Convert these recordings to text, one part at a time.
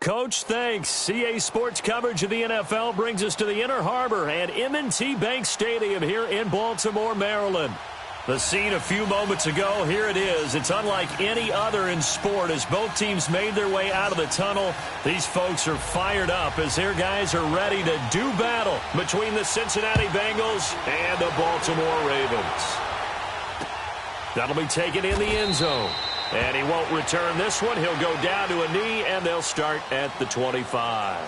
Coach, thanks. CA Sports coverage of the NFL brings us to the Inner Harbor at M&T Bank Stadium here in Baltimore, Maryland. The scene a few moments ago, here it is. It's unlike any other in sport as both teams made their way out of the tunnel. These folks are fired up as their guys are ready to do battle between the Cincinnati Bengals and the Baltimore Ravens. That'll be taken in the end zone. And he won't return this one. He'll go down to a knee, and they'll start at the 25.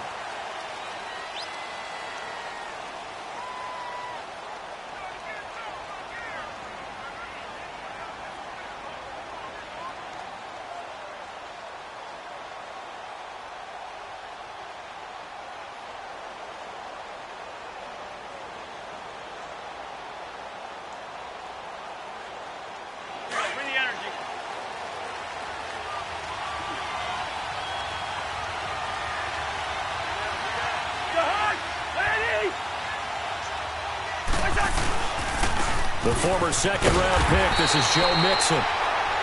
The former second-round pick, this is Joe Mixon.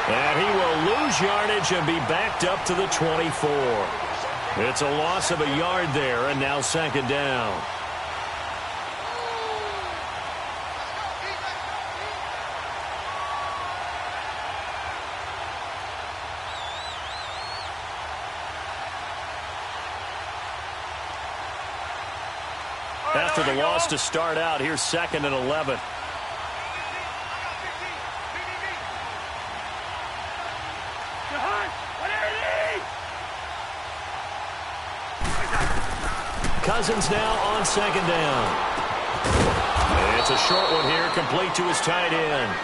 And he will lose yardage and be backed up to the 24. It's a loss of a yard there, and now second down. After the loss to start out, here's second and 11. Cousins now on second down. And it's a short one here, complete to his tight end.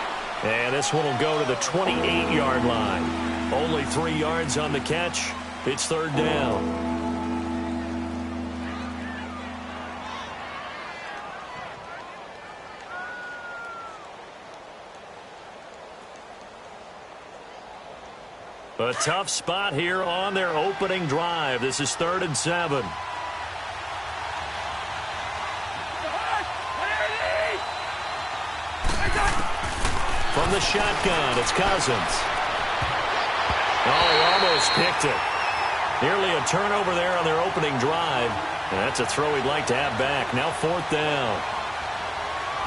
And this one will go to the 28-yard line. Only 3 yards on the catch. It's third down. A tough spot here on their opening drive. This is 3rd and 7. From the shotgun, it's Cousins. Oh, he almost picked it. Nearly a turnover there on their opening drive. And that's a throw he'd like to have back. Now 4th down.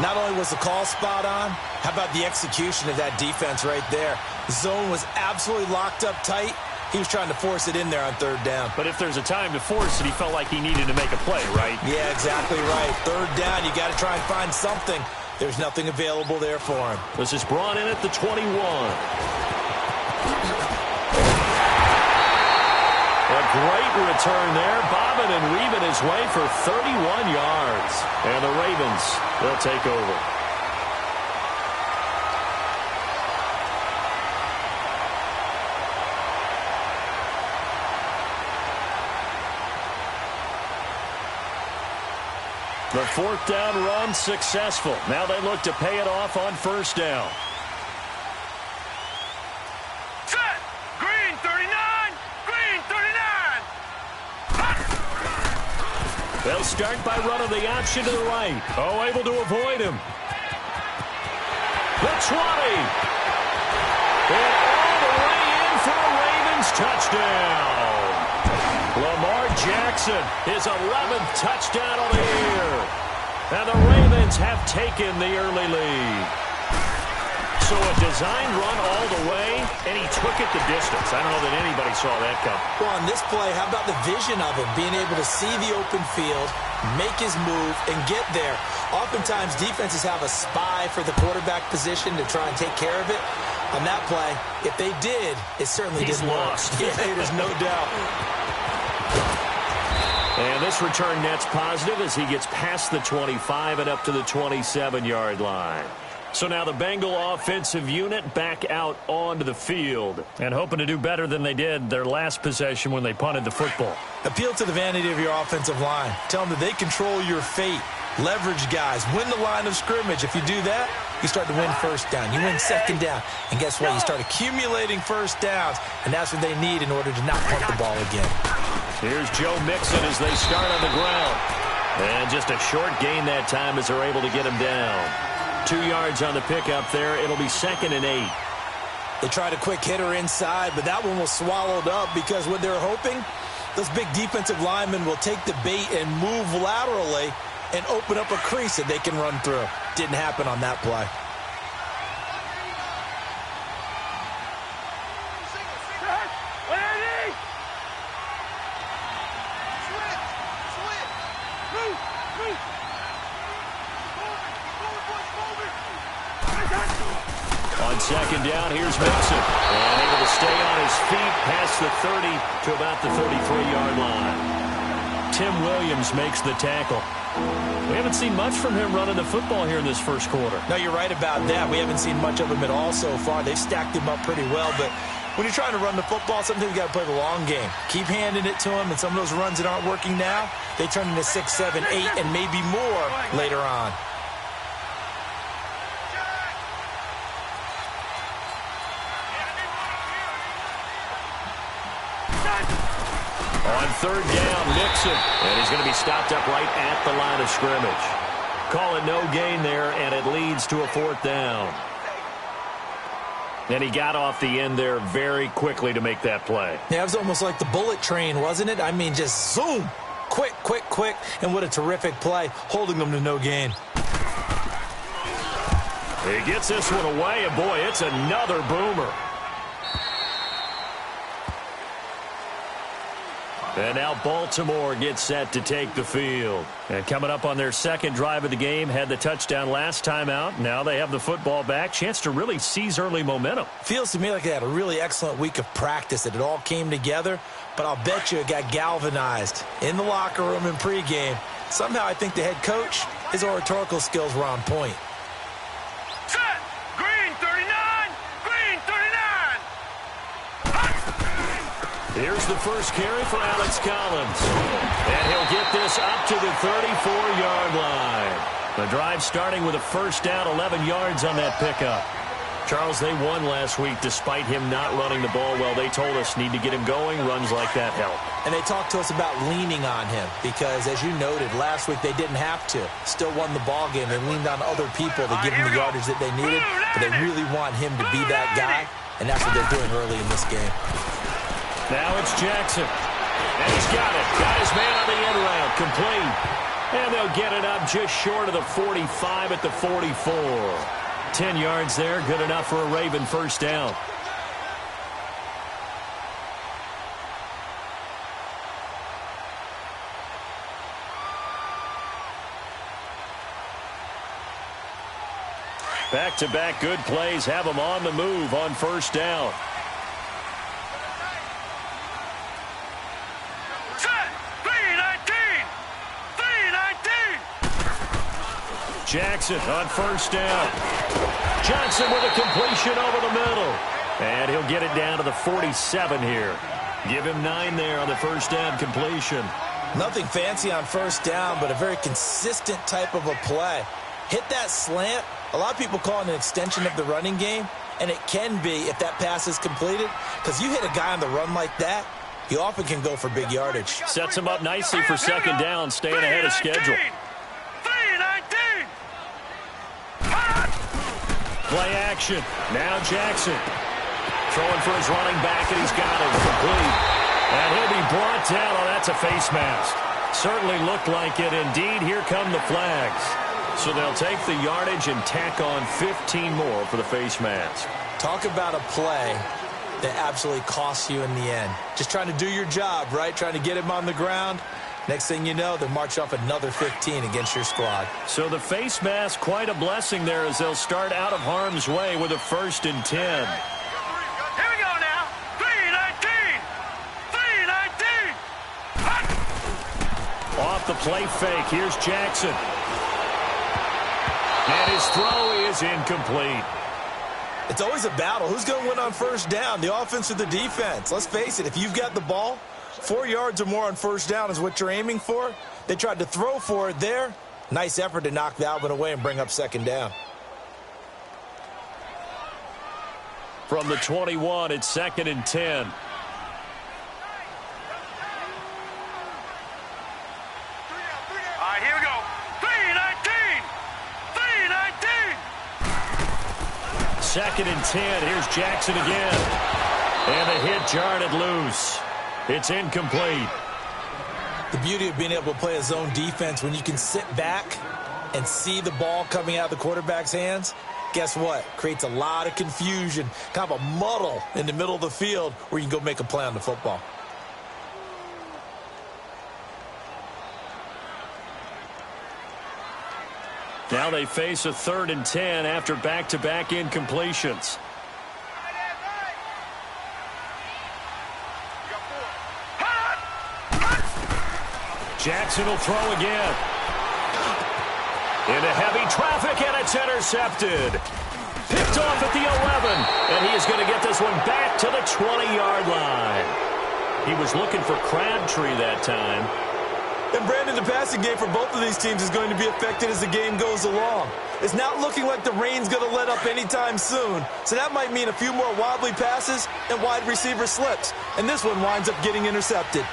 Not only was the call spot on, how about the execution of that defense right there? The zone was absolutely locked up tight. He was trying to force it in there on 3rd down. But if there's a time to force it, he felt like he needed to make a play, right? Yeah, exactly right. 3rd down, you got to try and find something. There's nothing available there for him. This is brought in at the 21. A great return there, bobbing and weaving his way for 31 yards. And the Ravens, they'll take over. The 4th down run successful. Now they look to pay it off on 1st down. Set! Green 39! Green 39! They'll start by running the option to the right. Oh, able to avoid him. The 20. And all the way in for a Ravens touchdown. Lamar Jackson, his 11th touchdown of the year. And the Ravens have taken the early lead. So a designed run all the way, and he took it the distance. I don't know that anybody saw that come. Well, on this play, how about the vision of him, being able to see the open field, make his move, and get there. Oftentimes, defenses have a spy for the quarterback position to try and take care of it. On that play, if they did, it certainly didn't work. Yeah, there's no doubt. And this return net's positive as he gets past the 25 and up to the 27-yard line. So now the Bengal offensive unit back out onto the field and hoping to do better than they did their last possession when they punted the football. Appeal to the vanity of your offensive line. Tell them that they control your fate. Leverage guys. Win the line of scrimmage. If you do that, you start to win 1st down. You win 2nd down. And guess what? You start accumulating 1st downs. And that's what they need in order to not punt the ball again. Here's Joe Mixon as they start on the ground. And just a short gain that time as they're able to get him down. 2 yards on the pickup there. It'll be 2nd and 8. They tried a quick hitter inside, but that one was swallowed up because what they're hoping, Those big defensive linemen will take the bait and move laterally and open up a crease that they can run through. Didn't happen on that play. On second down, here's Mixon. And able to stay on his feet past the 30 to about the 33-yard line. Tim Williams makes the tackle. We haven't seen much from him running the football here in this first quarter. No, you're right about that. We haven't seen much of him at all so far. They've stacked him up pretty well, but when you're trying to run the football, sometimes you got to play the long game. Keep handing it to him, and some of those runs that aren't working now, they turn into 6, 7, 8, and maybe more later on. On third down, Mixon. And he's going to be stopped up right at the line of scrimmage. Call it no gain there, and it leads to a fourth down. And he got off the end there very quickly to make that play. Yeah, it was almost like the bullet train, wasn't it? I mean, just zoom. Quick, quick, quick. And what a terrific play, holding them to no gain. He gets this one away, and boy, it's another boomer. And now Baltimore gets set to take the field. And coming up on their second drive of the game, had the touchdown last time out. Now they have the football back. Chance to really seize early momentum. Feels to me like they had a really excellent week of practice, that it all came together. But I'll bet you it got galvanized in the locker room in pregame. Somehow I think the head coach, his oratorical skills were on point. Set. Green 39. Green 39. Here's the first carry for Alex Collins. And he'll get this up to the 34-yard line. The drive starting with a first down, 11 yards on that pickup. Charles, they won last week despite him not running the ball well. They told us need to get him going. Runs like that help. And they talked to us about leaning on him because, as you noted, last week they didn't have to. Still won the ball game. They leaned on other people to give them the yardage that they needed. But they really want him to be that guy, and that's what they're doing early in this game. Now it's Jackson. And he's got it. Got his man on the end route. Complete. And they'll get it up just short of the 45 at the 44. 10 yards there. Good enough for a Raven first down. Back-to-back good plays have them on the move on first down. Jackson on first down. Johnson with a completion over the middle. And he'll get it down to the 47 here. Give him 9 there on the first down completion. Nothing fancy on first down, but a very consistent type of a play. Hit that slant. A lot of people call it an extension of the running game, and it can be if that pass is completed, because you hit a guy on the run like that, you often can go for big yardage. Sets him up nicely for second down, staying ahead of schedule. Play action. Now Jackson. Throwing for his running back, and he's got it. Complete. And he'll be brought down. Oh, that's a face mask. Certainly looked like it. Indeed, here come the flags. So they'll take the yardage and tack on 15 more for the face mask. Talk about a play that absolutely costs you in the end. Just trying to do your job, right? Trying to get him on the ground. Next thing you know, they'll march off another 15 against your squad. So the face mask, quite a blessing there as they'll start out of harm's way with a 1st and 10. Here we go now. 3-19. 3-19. Off the play fake. Here's Jackson. And his throw is incomplete. It's always a battle. Who's going to win on first down, the offense or the defense? Let's face it, if you've got the ball, 4 yards or more on first down is what you're aiming for. They tried to throw for it there. Nice effort to knock that one away and bring up second down. From the 21, it's 2nd and 10. All right, here we go. 3-19. 3-19. 2nd and 10. Here's Jackson again. And the hit jarred it loose. It's incomplete. The beauty of being able to play a zone defense when you can sit back and see the ball coming out of the quarterback's hands, guess what? Creates a lot of confusion, kind of a muddle in the middle of the field where you can go make a play on the football. Now they face a 3rd and 10 after back-to-back incompletions. Jackson will throw again. Into heavy traffic, and it's intercepted. Picked off at the 11, and he is going to get this one back to the 20-yard line. He was looking for Crabtree that time. And Brandon, the passing game for both of these teams is going to be affected as the game goes along. It's not looking like the rain's going to let up anytime soon. So that might mean a few more wobbly passes and wide receiver slips. And this one winds up getting intercepted.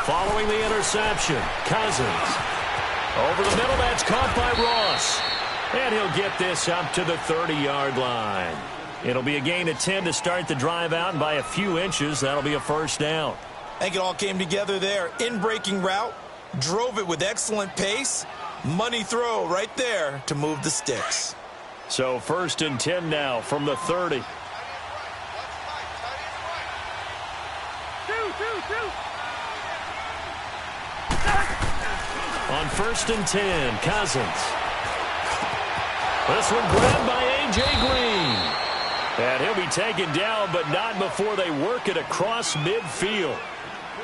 Following the interception, Cousins. Over the middle, that's caught by Ross. And he'll get this up to the 30-yard line. It'll be a gain of 10 to start the drive out, and by a few inches, that'll be a first down. I think it all came together there. In-breaking route, drove it with excellent pace. Money throw right there to move the sticks. So 1st and 10 now from the 30. On 1st and 10, Cousins. This one grabbed by A.J. Green. And he'll be taken down, but not before they work it across midfield.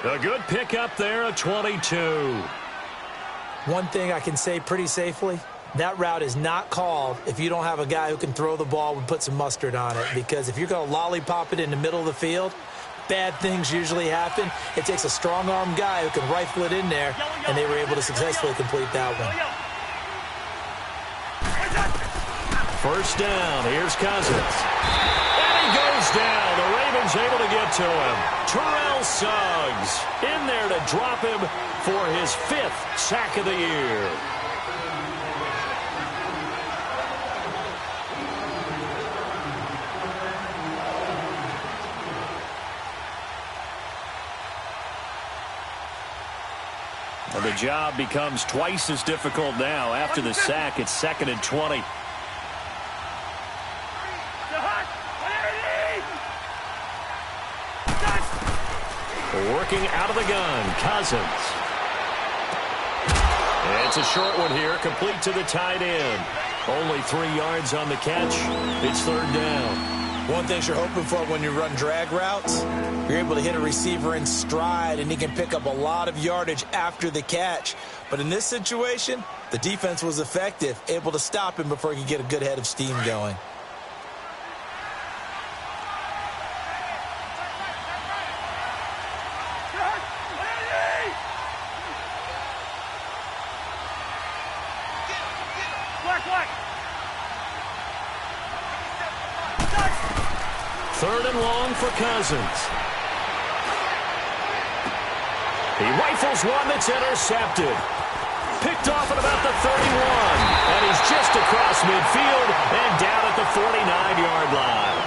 A good pickup there, a 22. One thing I can say pretty safely, that route is not called if you don't have a guy who can throw the ball and put some mustard on it. Because if you're going to lollipop it in the middle of the field, bad things usually happen. It takes a strong-arm guy who can rifle it in there, and they were able to successfully complete that one. First down, here's Cousins. And he goes down. The Ravens able to get to him. Terrell Suggs in there to drop him for his 5th sack of the year. And the job becomes twice as difficult now. After the sack, it's 2nd and 20. Working out of the gun, Cousins. It's a short one here, complete to the tight end. Only 3 yards on the catch. It's 3rd down. One thing you're hoping for when you run drag routes, you're able to hit a receiver in stride, and he can pick up a lot of yardage after the catch. But in this situation, the defense was effective, able to stop him before he could get a good head of steam going. Third and long for Cousins. He rifles one that's intercepted. Picked off at about the 31. And he's just across midfield and down at the 49-yard line.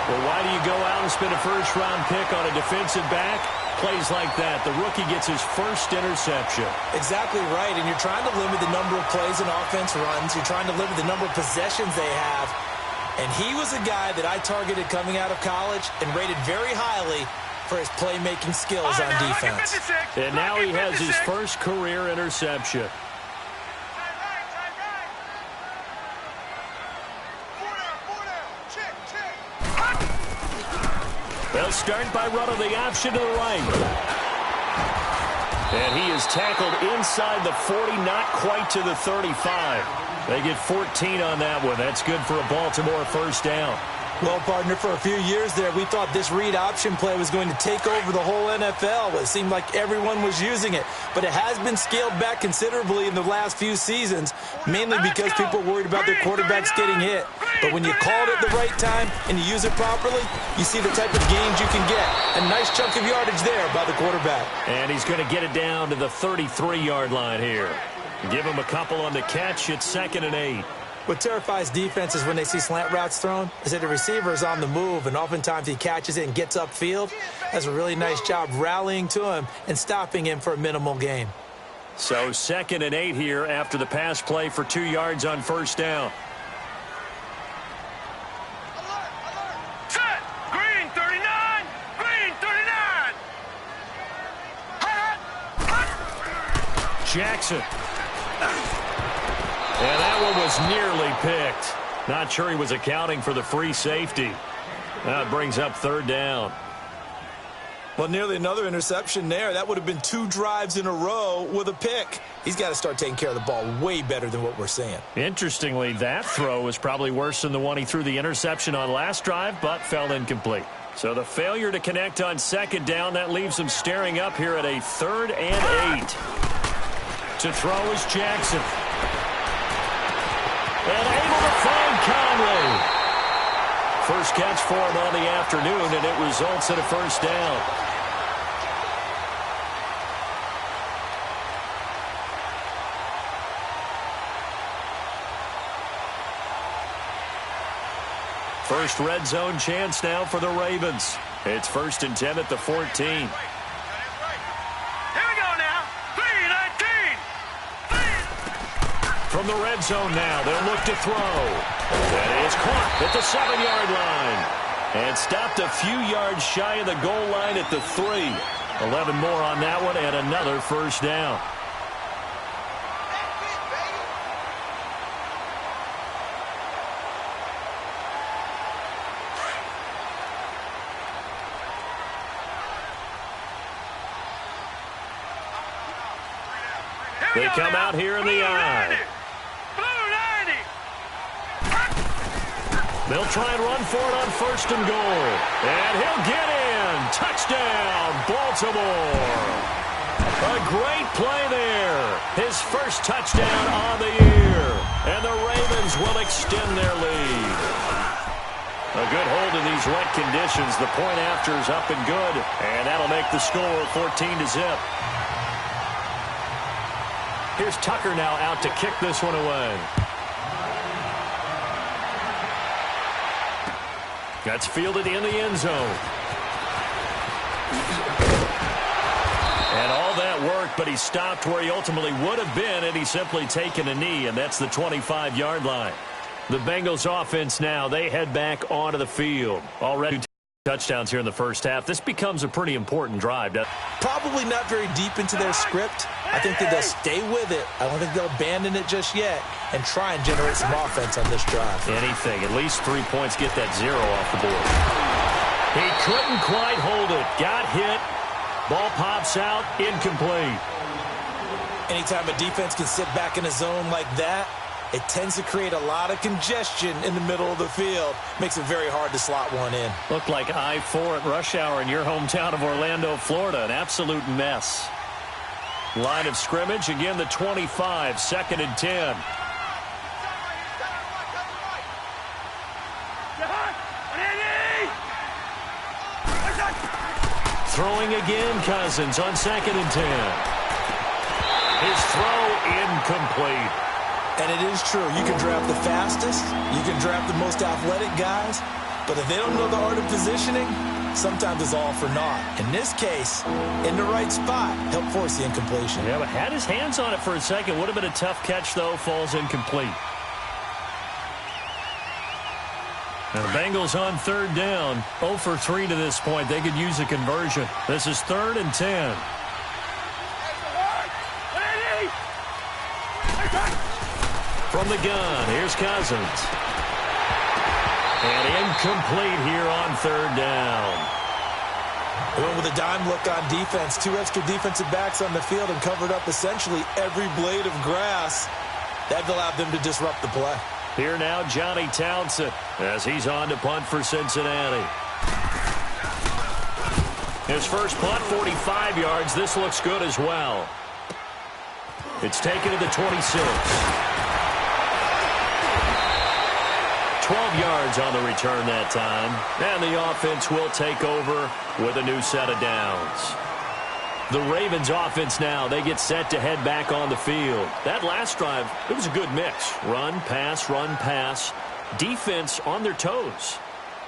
Well, why do you go out and spend a first-round pick on a defensive back? Plays like that. The rookie gets his first interception. Exactly right. And you're trying to limit the number of plays and offense runs. You're trying to limit the number of possessions they have. And he was a guy that I targeted coming out of college and rated very highly for his playmaking skills on defense. And now he has his first career interception. They'll start by running the option to the right. And he is tackled inside the 40, not quite to the 35. They get 14 on that one. That's good for a Baltimore first down. Well, partner, for a few years there, we thought this read option play was going to take over the whole NFL. It seemed like everyone was using it. But it has been scaled back considerably in the last few seasons, mainly because people are worried about their quarterbacks getting hit. But when you call it at the right time and you use it properly, you see the type of gains you can get. A nice chunk of yardage there by the quarterback. And he's going to get it down to the 33-yard line here. Give him a couple on the catch. It's 2nd and 8. What terrifies defenses when they see slant routes thrown is that the receiver is on the move, and oftentimes he catches it and gets upfield. Does a really nice job rallying to him and stopping him for a minimal gain. So 2nd and 8 here after the pass play for 2 yards on first down. Set. Green 39. Green 39. Jackson. And that one was nearly picked. Not sure he was accounting for the free safety. That brings up 3rd down. Well, nearly another interception there. That would have been 2 drives in a row with a pick. He's got to start taking care of the ball way better than what we're seeing. Interestingly, that throw was probably worse than the one he threw the interception on last drive, but fell incomplete. So the failure to connect on 2nd down, that leaves him staring up here at a 3rd and 8. To throw is Jackson. And able to find Conley. First catch for him on the afternoon, and it results in a first down. First red zone chance now for the Ravens. It's 1st and 10 at the 14. From the red zone now, they'll look to throw. That is caught at the 7-yard line. And stopped a few yards shy of the goal line at the 3. 11 more on that one and another first down. They come out here in the eye. They'll try and run for it on 1st and goal. And he'll get in. Touchdown, Baltimore. A great play there. His first touchdown on the year. And the Ravens will extend their lead. A good hold in these wet conditions. The point after is up and good. And that'll make the score 14-0. Here's Tucker now out to kick this one away. That's fielded in the end zone. And all that work, but he stopped where he ultimately would have been had he simply taken a knee, and that's the 25-yard line. The Bengals offense now, they head back onto the field. Already touchdowns here in the first half. This becomes a pretty important drive. Probably not very deep into their script. I think that they'll stay with it. I don't think they'll abandon it just yet and try and generate some offense on this drive. Anything. At least 3 points. Get that 0 off the board. He couldn't quite hold it. Got hit. Ball pops out. Incomplete. Anytime a defense can sit back in a zone like that, it tends to create a lot of congestion in the middle of the field. Makes it very hard to slot one in. Looked like I-4 at rush hour in your hometown of Orlando, Florida. An absolute mess. Line of scrimmage, again the 25, 2nd and 10. Throwing again, Cousins on 2nd and 10. His throw incomplete. And it is true. You can draft the fastest. You can draft the most athletic guys. But if they don't know the art of positioning, sometimes it's all for naught. In this case, in the right spot, helped force the incompletion. Yeah, but had his hands on it for a second. Would have been a tough catch, though. Falls incomplete. Now the Bengals on 3rd down. 0 for 3 to this point. They could use a conversion. This is 3rd and 10. From the gun, here's Cousins. And incomplete here on 3rd down. They went with a dime look on defense. 2 extra defensive backs on the field and covered up essentially every blade of grass. That allowed them to disrupt the play. Here now, Johnny Townsend, as he's on to punt for Cincinnati. His first punt, 45 yards. This looks good as well. It's taken to the 26. 12 yards on the return that time. And the offense will take over with a new set of downs. The Ravens offense now, they get set to head back on the field. That last drive, it was a good mix. Run, pass, defense on their toes.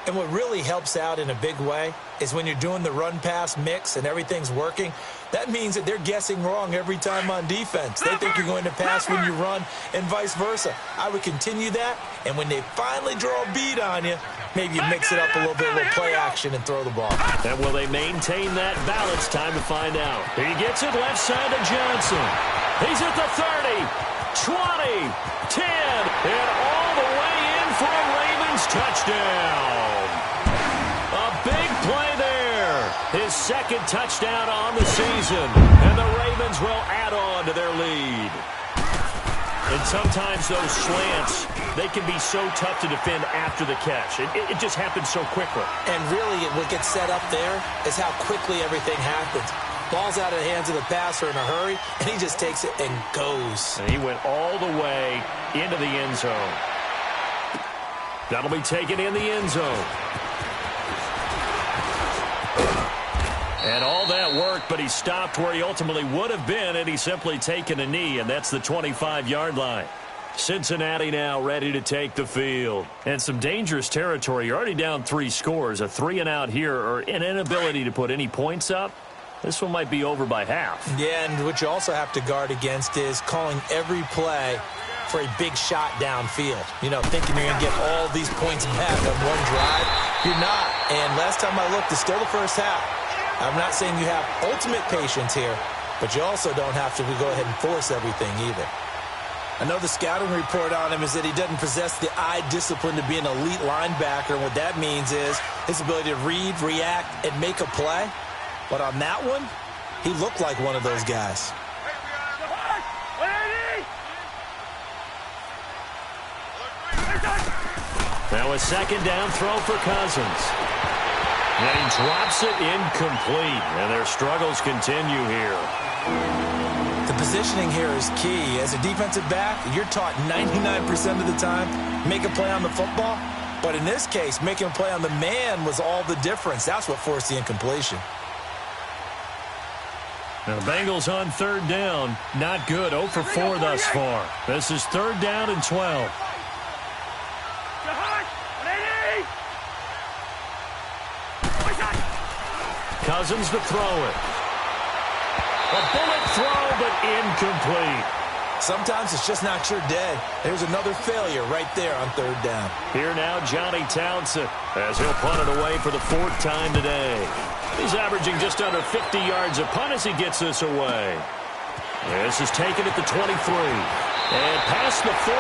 And what really helps out in a big way is when you're doing the run-pass mix and everything's working, that means that they're guessing wrong every time on defense. They think you're going to pass when you run and vice versa. I would continue that, and when they finally draw a beat on you, maybe you mix it up a little bit, a little play action, and throw the ball. And will they maintain that balance? Time to find out. He gets it left side to Johnson. He's at the 30, 20, 10, and all the way in for a Ravens touchdown. A big play there. His second touchdown on the season. And the Ravens will add on to their lead. And sometimes those slants, they can be so tough to defend after the catch. It just happens so quickly. And really, what gets set up there is how quickly everything happens. Ball's out of the hands of the passer in a hurry, and he just takes it and goes. And he went all the way into the end zone. That'll be taken in the end zone. And all that worked, but he stopped where he ultimately would have been, and he's simply taken a knee, and that's the 25-yard line. Cincinnati now ready to take the field. And some dangerous territory. You're already down 3 scores. A 3-and-out here, or an inability to put any points up. This one might be over by half. Yeah, and what you also have to guard against is calling every play for a big shot downfield. You know, thinking you're going to get all these points back on one drive. You're not. And last time I looked, it's still the first half. I'm not saying you have ultimate patience here, but you also don't have to go ahead and force everything either. I know the scouting report on him is that he doesn't possess the eye discipline to be an elite linebacker, and what that means is his ability to read, react, and make a play. But on that one, he looked like one of those guys. Now a second down throw for Cousins. And he drops it incomplete. And their struggles continue here. The positioning here is key. As a defensive back, you're taught 99% of the time, make a play on the football. But in this case, making a play on the man was all the difference. That's what forced the incompletion. Now the Bengals on third down. Not good. 0 for 4 thus far. This is third down and 12. Cousins to throw it. A bullet throw, but incomplete. Sometimes it's just not your day. There's another failure right there on third down. Here now, Johnny Townsend, as he'll punt it away for the 4th time today. He's averaging just under 50 yards a punt as he gets this away. This is taken at the 23. And past the 40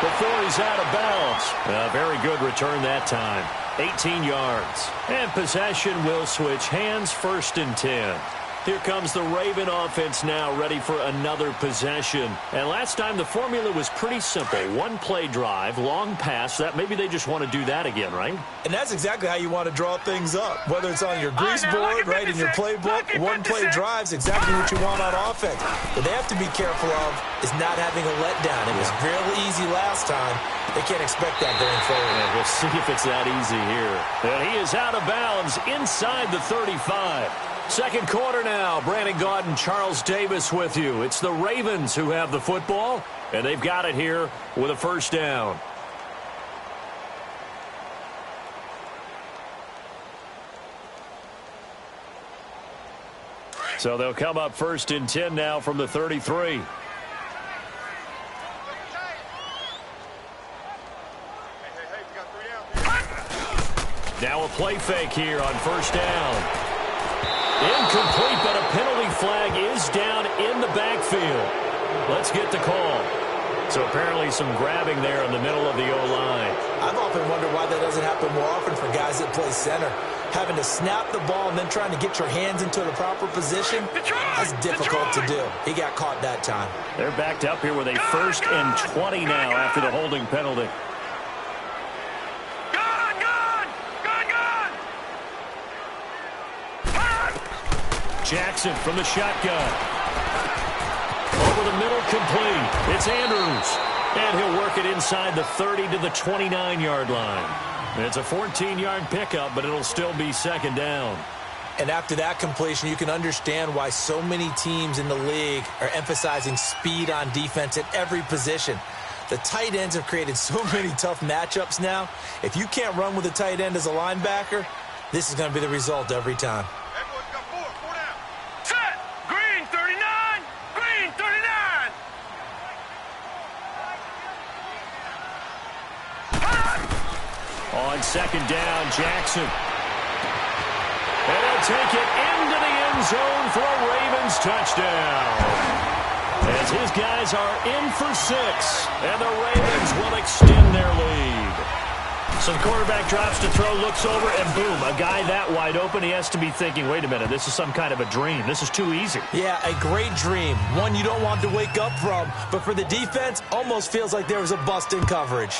before he's out of bounds. A very good return that time. 18 yards. And possession will switch hands, 1st and 10. Here comes the Raven offense now, ready for another possession. And last time the formula was pretty simple. 1-play drive, long pass. That maybe they just want to do that again, right? And that's exactly how you want to draw things up. Whether it's on your grease board, right, in your playbook, 1-play drive's exactly what you want on offense. What they have to be careful of is not having a letdown. It was real easy last time. They can't expect that going forward. Yeah, we'll see if it's that easy here. And he is out of bounds inside the 35. Second quarter now. Brandon Gaudin, Charles Davis with you. It's the Ravens who have the football, and they've got it here with a first down. So they'll come up 1st and 10 now from the 33. Now a play fake here on first down. Incomplete, but a penalty flag is down in the backfield. Let's get the call. So apparently some grabbing there in the middle of the O-line. I've often wondered why that doesn't happen more often for guys that play center. Having to snap the ball and then trying to get your hands into the proper position, that's difficult to do. He got caught that time. They're backed up here with a 1st and 20 now after the holding penalty. Jackson from the shotgun. Over the middle, complete. It's Andrews. And he'll work it inside the 30 to the 29-yard line. It's a 14-yard pickup, but it'll still be 2nd down. And after that completion, you can understand why so many teams in the league are emphasizing speed on defense at every position. The tight ends have created so many tough matchups now. If you can't run with a tight end as a linebacker, this is going to be the result every time. Set. Green 39. Green 39. On second down, Jackson. And he'll take it into the end zone for a Ravens touchdown. As his guys are in for 6, and the Ravens will extend their lead. So the quarterback drops to throw, looks over, and boom, a guy that wide open, he has to be thinking, wait a minute, this is some kind of a dream. This is too easy. Yeah, a great dream. One you don't want to wake up from. But for the defense, almost feels like there was a bust in coverage.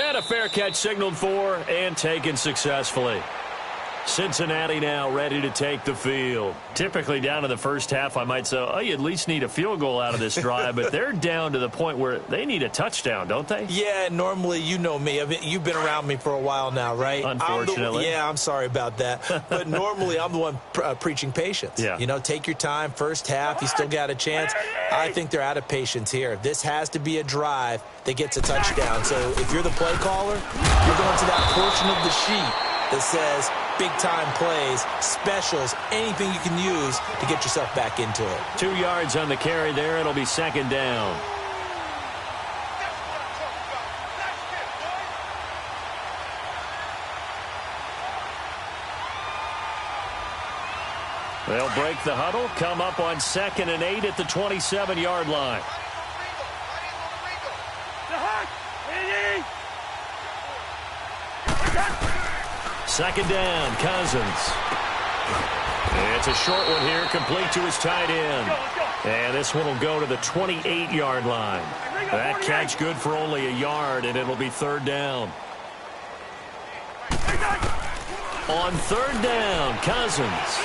And a fair catch signaled for and taken successfully. Cincinnati now ready to take the field. Typically down to the first half, I might say, oh, you at least need a field goal out of this drive, but they're down to the point where they need a touchdown, don't they? Yeah, normally, you know me. I mean, you've been around me for a while now, right? Unfortunately. I'm sorry about that. But normally, I'm the one preaching patience. Yeah. You know, take your time, first half, you still got a chance. I think they're out of patience here. This has to be a drive that gets a touchdown. So if you're the play caller, you're going to that portion of the sheet that says big-time plays, specials, anything you can use to get yourself back into it. 2 yards on the carry there. It'll be second down. They'll break the huddle, come up on 2nd and 8 at the 27-yard line. Second down, Cousins. It's a short one here, complete to his tight end. And this one will go to the 28-yard line. That catch good for only a yard, and it'll be third down. On third down, Cousins.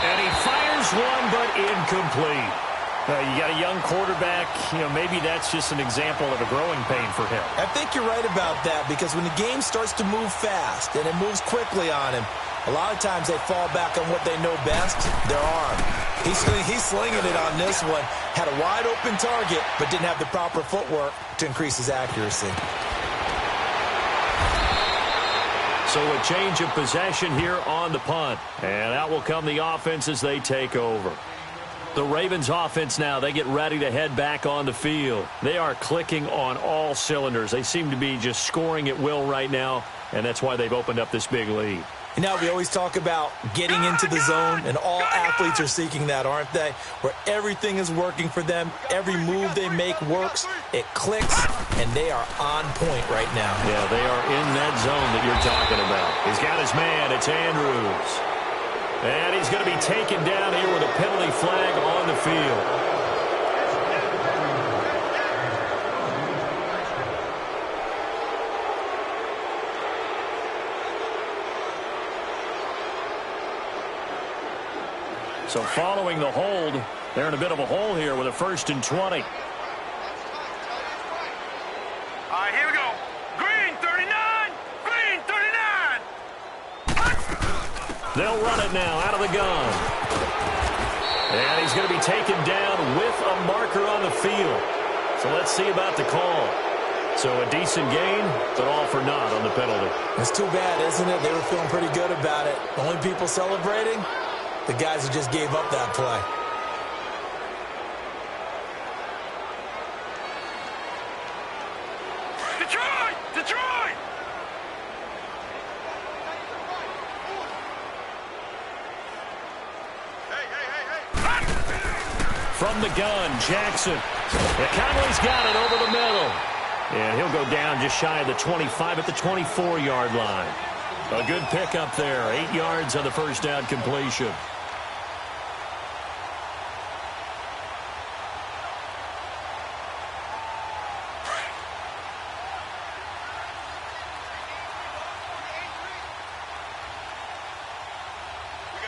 And he fires one, but incomplete. You got a young quarterback, maybe that's just an example of a growing pain for him. I think you're right about that, because when the game starts to move fast and it moves quickly on him, a lot of times they fall back on what they know best, their arm. He's slinging it on this one. Had a wide open target, but didn't have the proper footwork to increase his accuracy. So a change of possession here on the punt. And out will come the offense as they take over. The Ravens offense now, they get ready to head back on the field. They are clicking on all cylinders. They seem to be just scoring at will right now, and that's why they've opened up this big lead. You know, we always talk about getting into the zone, and all athletes are seeking that, aren't they? Where everything is working for them, every move they make works, it clicks, and they are on point right now. Yeah, they are in that zone that you're talking about. He's got his man, it's Andrews. And he's going to be taken down here with a penalty flag on the field. So following the hold, they're in a bit of a hole here with a 1st and 20. All right, here we go. Green 39. Green 39. They'll run it now out of the gun. And he's going to be taken down with a marker on the field. So let's see about the call. So a decent gain, but all for naught on the penalty. It's too bad, isn't it? They were feeling pretty good about it. The only people celebrating, the guys who just gave up that play. Detroit! Detroit! From the gun, Jackson. Yeah, Conley's got it over the middle. And he'll go down just shy of the 25 at the 24-yard line. A good pickup there. 8 yards on the first down completion.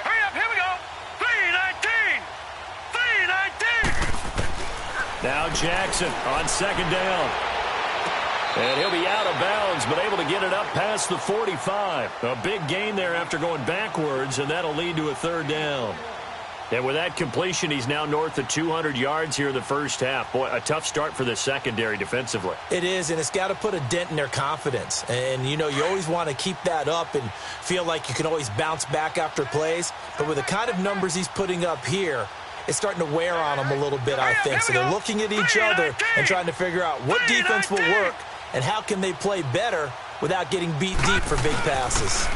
Hurry up, here we go. 319. 319. Now Jackson on second down. And he'll be out of bounds, but able to get it up past the 45. A big gain there after going backwards, and that'll lead to a third down. And with that completion, he's now north of 200 yards here in the first half. Boy, a tough start for the secondary defensively. It is, and it's got to put a dent in their confidence. And, you know, you always want to keep that up and feel like you can always bounce back after plays. But with the kind of numbers he's putting up here, it's starting to wear on them a little bit, I think. So they're looking at each other and trying to figure out what defense will work and how can they play better without getting beat deep for big passes.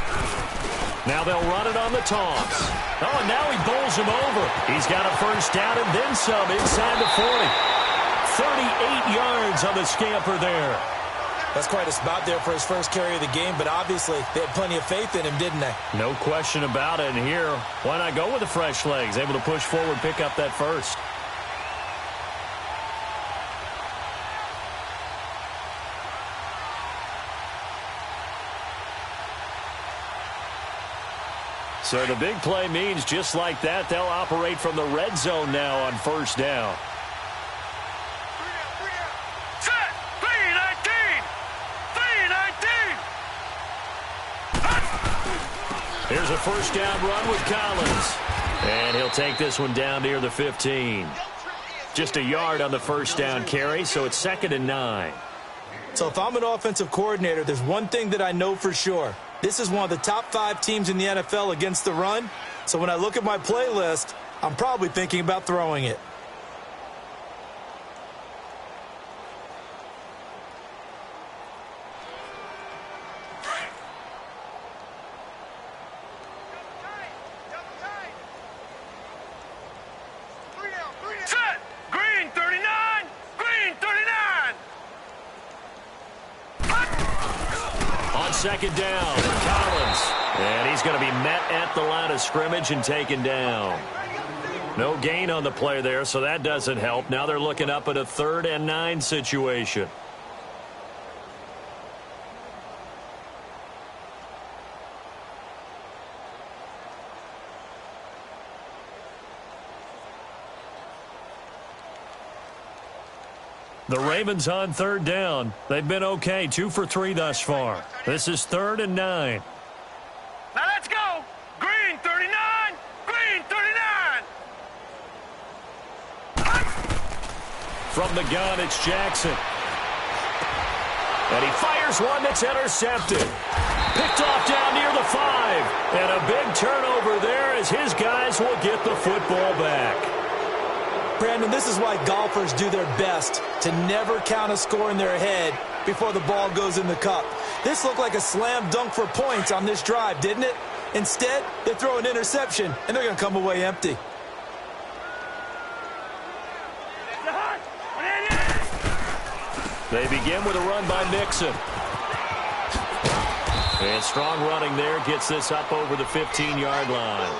Now they'll run it on the toss. Oh, and now he bowls him over. He's got a first down and then some inside the 40. 38 yards on the scamper there. That's quite a spot there for his first carry of the game, but obviously they had plenty of faith in him, didn't they? No question about it. And here, why not go with the fresh legs? Able to push forward, pick up that first. So the big play means just like that, they'll operate from the red zone now on first down. Set! 3-19! Here's a first down run with Collins. And he'll take this one down near the 15. Just a yard on the first down carry, so it's 2nd and 9. So if I'm an offensive coordinator, there's one thing that I know for sure. This is one of the top 5 teams in the NFL against the run. So when I look at my playlist, I'm probably thinking about throwing it. Set! Green 39! Green 39! On second down, Collins. And he's going to be met at the line of scrimmage and taken down. No gain on the play there, so that doesn't help. Now they're looking up at a 3rd and 9 situation. The Ravens on 3rd down. They've been okay, 2 for 3 thus far. This is 3rd and 9. Now let's go! Green 39! Green 39! From the gun, it's Jackson. And he fires one that's intercepted. Picked off down near the 5. And a big turnover there as his guys will get the football back. Brandon, this is why golfers do their best to never count a score in their head before the ball goes in the cup. This looked like a slam dunk for points on this drive, didn't it? Instead, they throw an interception, and they're going to come away empty. They begin with a run by Mixon. And strong running there gets this up over the 15-yard line.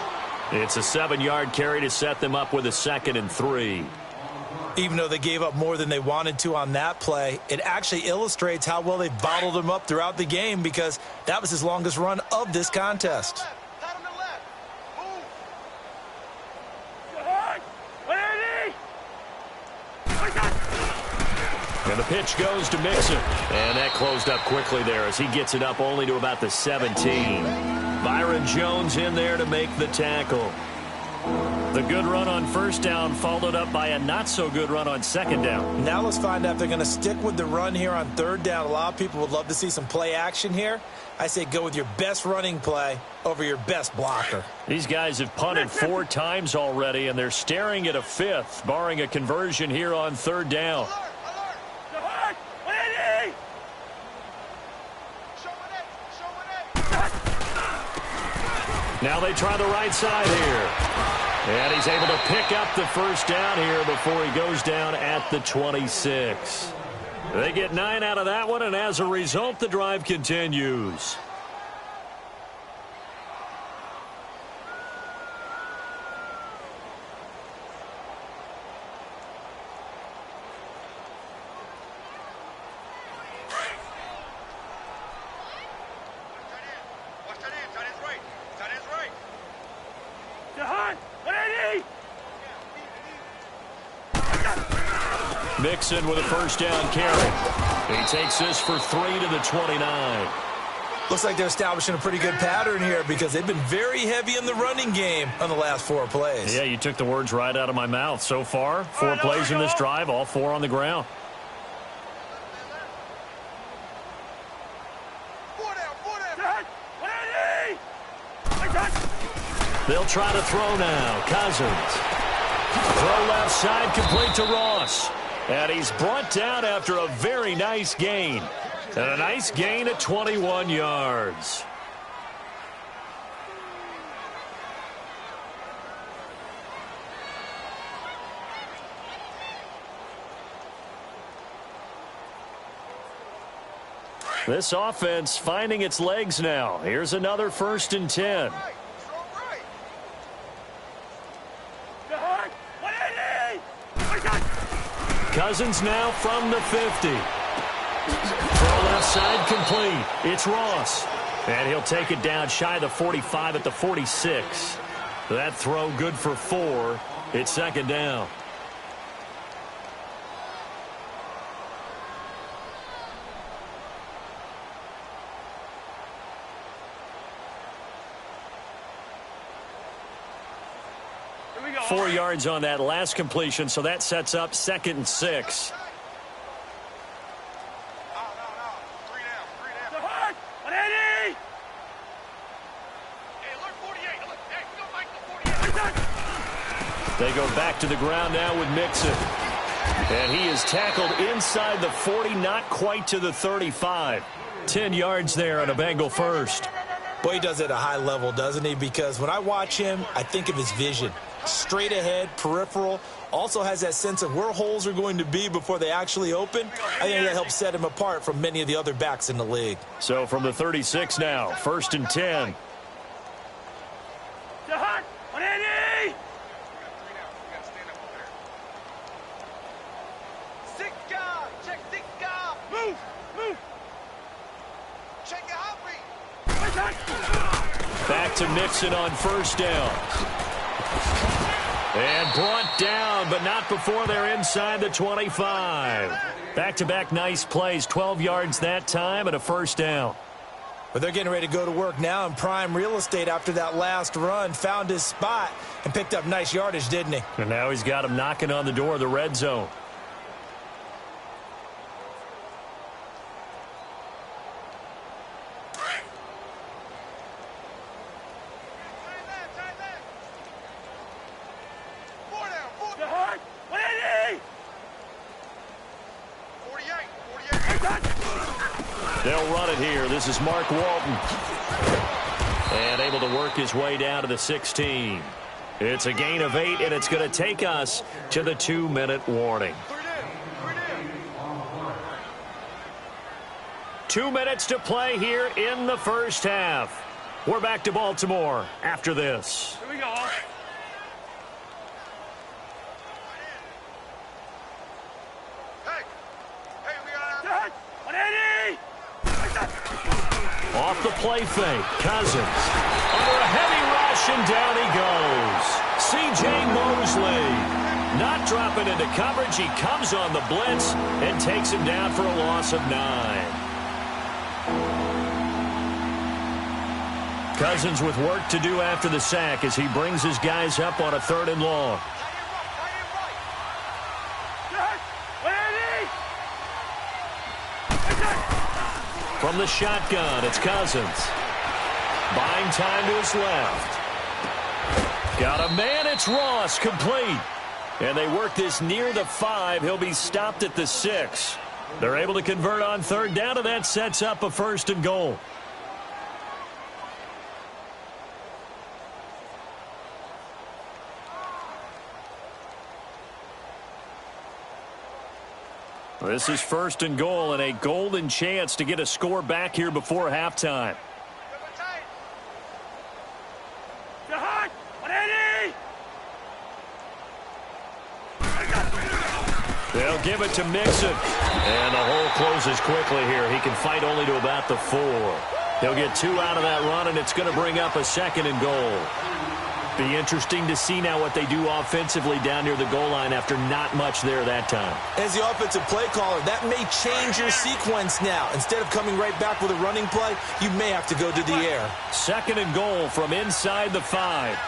It's a 7-yard carry to set them up with a 2nd and 3. Even though they gave up more than they wanted to on that play, it actually illustrates how well they've bottled them up throughout the game because that was his longest run of this contest. And the pitch goes to Mixon. And that closed up quickly there as he gets it up only to about the 17. Byron Jones in there to make the tackle. The good run on first down followed up by a not-so-good run on second down. Now let's find out if they're going to stick with the run here on 3rd down. A lot of people would love to see some play action here. I say go with your best running play over your best blocker. These guys have punted 4 times already, and they're staring at a 5th, barring a conversion here on 3rd down. Now they try the right side here. And he's able to pick up the first down here before he goes down at the 26. They get 9 out of that one, and as a result, the drive continues. Mixon with a first down carry. He takes this for 3 to the 29. Looks like they're establishing a pretty good pattern here because they've been very heavy in the running game on the last 4 plays. Yeah, you took the words right out of my mouth. So far, 4 plays in this drive, all 4 on the ground. They'll try to throw now. Cousins. Throw left side, complete to Ross. And he's brought down after a very nice gain. And a nice gain at 21 yards. This offense finding its legs now. Here's another 1st and 10. Cousins now from the 50. Throw left side complete. It's Ross. And he'll take it down shy of the 45 at the 46. That throw good for 4. It's 2nd down. Here we go. 4 yards on that last completion, so that sets up 2nd and 6. They go back to the ground now with Mixon. And he is tackled inside the 40, not quite to the 35. 10 yards there on a Bengal first. Boy, he does it at a high level, doesn't he? Because when I watch him, I think of his vision. Straight ahead, peripheral. Also has that sense of where holes are going to be before they actually open. I think that helps set him apart from many of the other backs in the league. So from the 36 now, 1st and 10. Back to Mixon on 1st down. And brought down, but not before they're inside the 25. Back-to-back nice plays, 12 yards that time and a 1st down. But they're getting ready to go to work now in prime real estate after that last run. Found his spot and picked up nice yardage, didn't he? And now he's got him knocking on the door of the red zone. They'll run it here. This is Mark Walton. And able to work his way down to the 16. It's a gain of 8, and it's going to take us to the 2-minute warning. 2 minutes to play here in the first half. We're back to Baltimore after this. Here we go. Off the play fake, Cousins. Under a heavy rush, and down he goes. C.J. Mosley not dropping into coverage. He comes on the blitz and takes him down for a loss of 9. Cousins with work to do after the sack as he brings his guys up on a 3rd and long. From the shotgun, it's Cousins. Buying time to his left. Got a man, it's Ross, complete. And they work this near the 5. He'll be stopped at the 6. They're able to convert on 3rd down, and that sets up a 1st and goal. This is 1st and goal, and a golden chance to get a score back here before halftime. They'll give it to Mixon. And the hole closes quickly here. He can fight only to about the 4. He'll get 2 out of that run, and it's going to bring up a 2nd and goal. Be interesting to see now what they do offensively down near the goal line after not much there that time. As the offensive play caller, that may change your sequence now. Instead of coming right back with a running play, you may have to go to the air. 2nd and goal from inside the 5.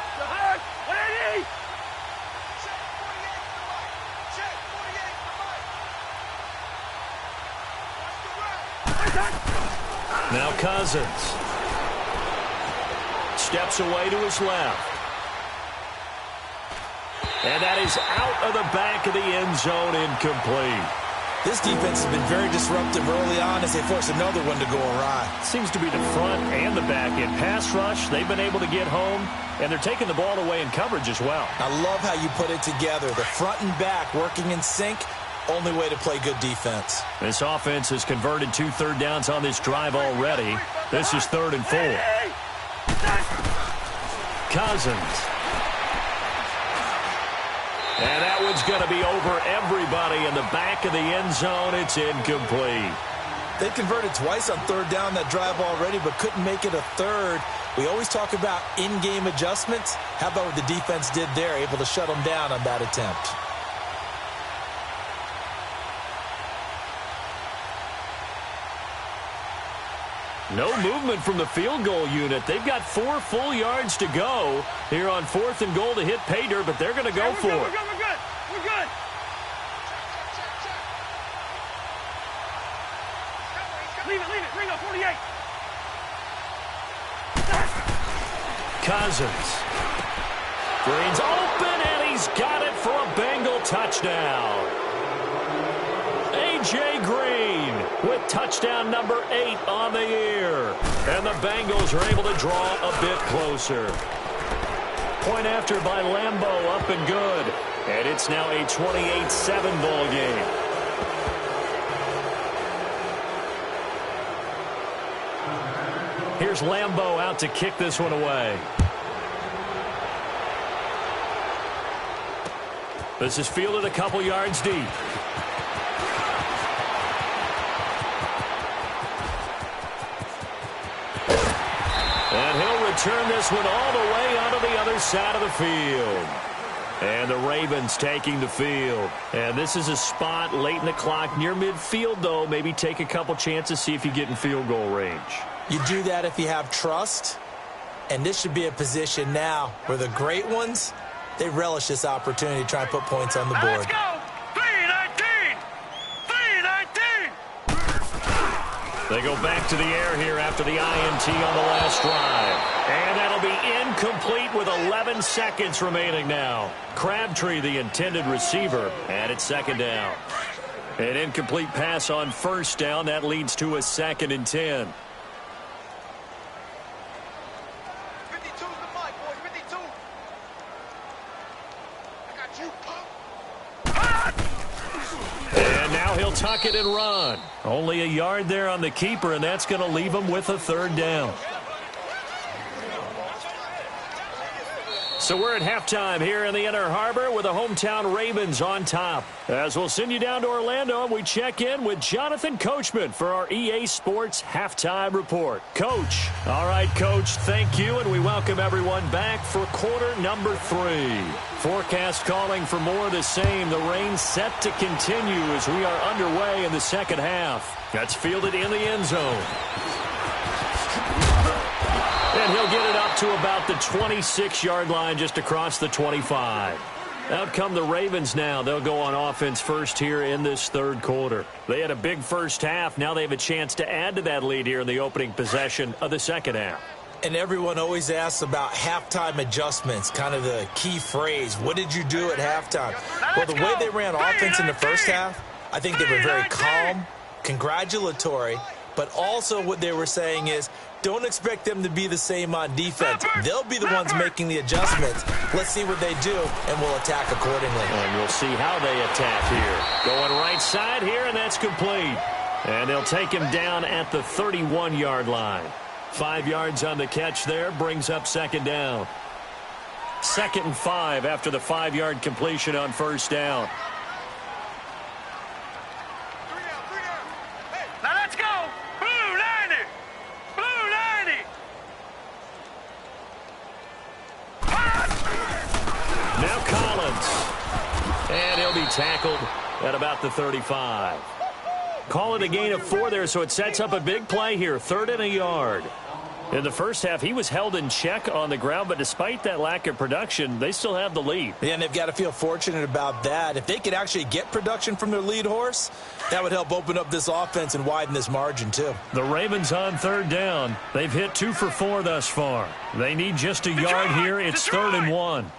Now Cousins steps away to his left. And that is out of the back of the end zone, incomplete. This defense has been very disruptive early on as they force another one to go awry. Seems to be the front and the back end. Pass rush, they've been able to get home, and they're taking the ball away in coverage as well. I love how you put it together. The front and back working in sync, only way to play good defense. This offense has converted 2 third downs on this drive already. This is 3rd and 4. Cousins. And that one's going to be over everybody in the back of the end zone. It's incomplete. They converted twice on 3rd down that drive already, but couldn't make it a 3rd. We always talk about in-game adjustments. How about what the defense did there, able to shut them down on that attempt? No movement from the field goal unit. They've got 4 full yards to go here on 4th and goal to hit pay dirt, but they're going to go for it. We're good. We're good. Leave it. Bring up 48. Cousins. Green's open, and he's got it for a Bengal touchdown. A.J. Green with touchdown number 8 on the year. And the Bengals are able to draw a bit closer. Point after by Lambeau, up and good. And it's now a 28-7 ball game. Here's Lambeau out to kick this one away. This is fielded a couple yards deep. And he'll return this one all the way onto the other side of the field. And the Ravens taking the field. And this is a spot late in the clock near midfield, though. Maybe take a couple chances, see if you get in field goal range. You do that if you have trust. And this should be a position now where the great ones, they relish this opportunity to try and put points on the board. Let's go. 3-19. 3-19. They go back to the air here after the INT on the last drive. And that'll be incomplete with 11 seconds remaining now. Crabtree, the intended receiver, and it's 2nd down. An incomplete pass on 1st down. That leads to a 2nd and 10. 52's the mic, boys. 52. I got you. And now he'll tuck it and run. Only a yard there on the keeper, and that's going to leave him with a 3rd down. So we're at halftime here in the Inner Harbor with the hometown Ravens on top. As we'll send you down to Orlando, and we check in with Jonathan Coachman for our EA Sports Halftime Report. Coach. All right, Coach, thank you, and we welcome everyone back for quarter number 3. Forecast calling for more of the same. The rain set to continue as we are underway in the 2nd half. That's fielded in the end zone. And he'll get it up to about the 26-yard line just across the 25. Out come the Ravens now. They'll go on offense first here in this 3rd quarter. They had a big first half. Now they have a chance to add to that lead here in the opening possession of the 2nd half. And everyone always asks about halftime adjustments, kind of the key phrase. What did you do at halftime? Well, the way they ran offense in the first half, I think they were very calm, congratulatory, but also what they were saying is, don't expect them to be the same on defense. They'll be the ones making the adjustments. Let's see what they do, and we'll attack accordingly. And we'll see how they attack here. Going right side here, and that's complete. And they'll take him down at the 31-yard line. 5 yards on the catch there, brings up 2nd down. 2nd and 5 after the 5-yard completion on 1st down. Now let's go. Blue 90. Blue 90. he'll be tackled at about the 35. Call it a gain of 4 there, so it sets up a big play here, 3rd and a yard. In the first half, he was held in check on the ground, but despite that lack of production, they still have the lead. Yeah, and they've got to feel fortunate about that. If they could actually get production from their lead horse, that would help open up this offense and widen this margin, too. The Ravens on 3rd down. They've hit 2 for 4 thus far. They need just a yard here. It's 3rd and 1.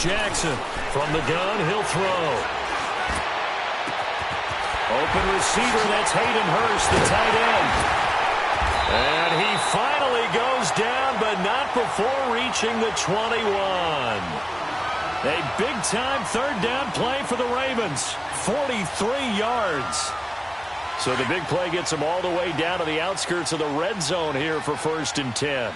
Jackson from the gun, he'll throw. Open receiver, that's Hayden Hurst, the tight end. And he finally goes down, but not before reaching the 21. A big-time 3rd down play for the Ravens, 43 yards. So the big play gets them all the way down to the outskirts of the red zone here for 1st and 10.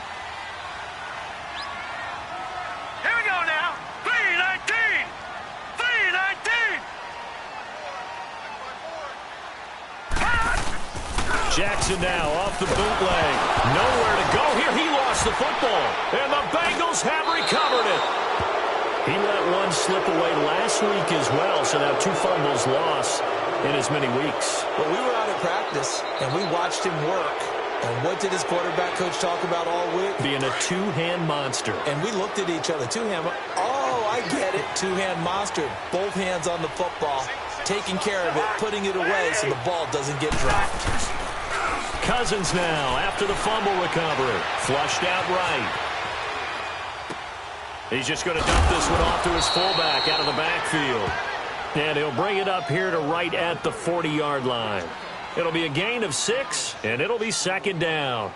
Jackson now off the bootleg. Nowhere to go here. He lost the football. And the Bengals have recovered it. He let one slip away last week as well. So now 2 fumbles lost in as many weeks. Well, we were out of practice, and we watched him work. And what did his quarterback coach talk about all week? Being a 2-hand monster. And we looked at each other. 2-hand. Oh, I get it. 2-hand monster. Both hands on the football. Taking care of it. Putting it away so the ball doesn't get dropped. Cousins now after the fumble recovery. Flushed out right. He's just going to dump this one off to his fullback out of the backfield. And he'll bring it up here to right at the 40-yard line. It'll be a gain of 6, and it'll be 2nd down.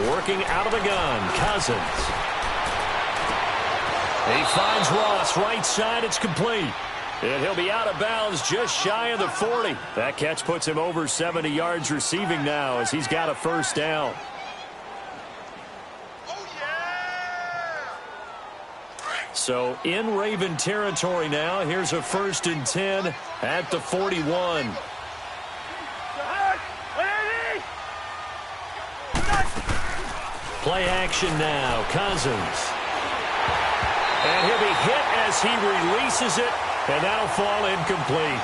Working out of the gun, Cousins. He finds Ross, right side, it's complete. And he'll be out of bounds just shy of the 40. That catch puts him over 70 yards receiving now as he's got a 1st down. So in Raven territory now, here's a 1st and 10 at the 41. Play action now, Cousins. And he'll be hit as he releases it, and that'll fall incomplete.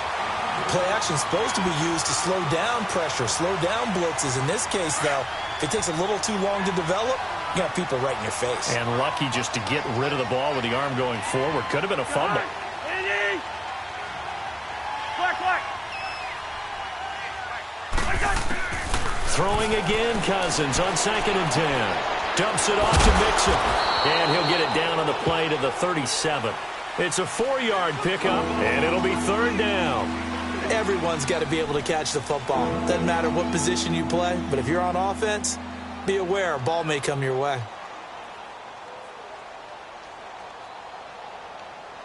Play action is supposed to be used to slow down pressure, slow down blitzes. In this case, though, if it takes a little too long to develop, you got people right in your face. And lucky just to get rid of the ball with the arm going forward. Could have been a fumble. Throwing again, Cousins on 2nd and 10. Dumps it off to Mixon. And he'll get it down on the play to the 37. It's a 4-yard pickup, and it'll be 3rd down. Everyone's got to be able to catch the football. Doesn't matter what position you play, but if you're on offense, be aware a ball may come your way.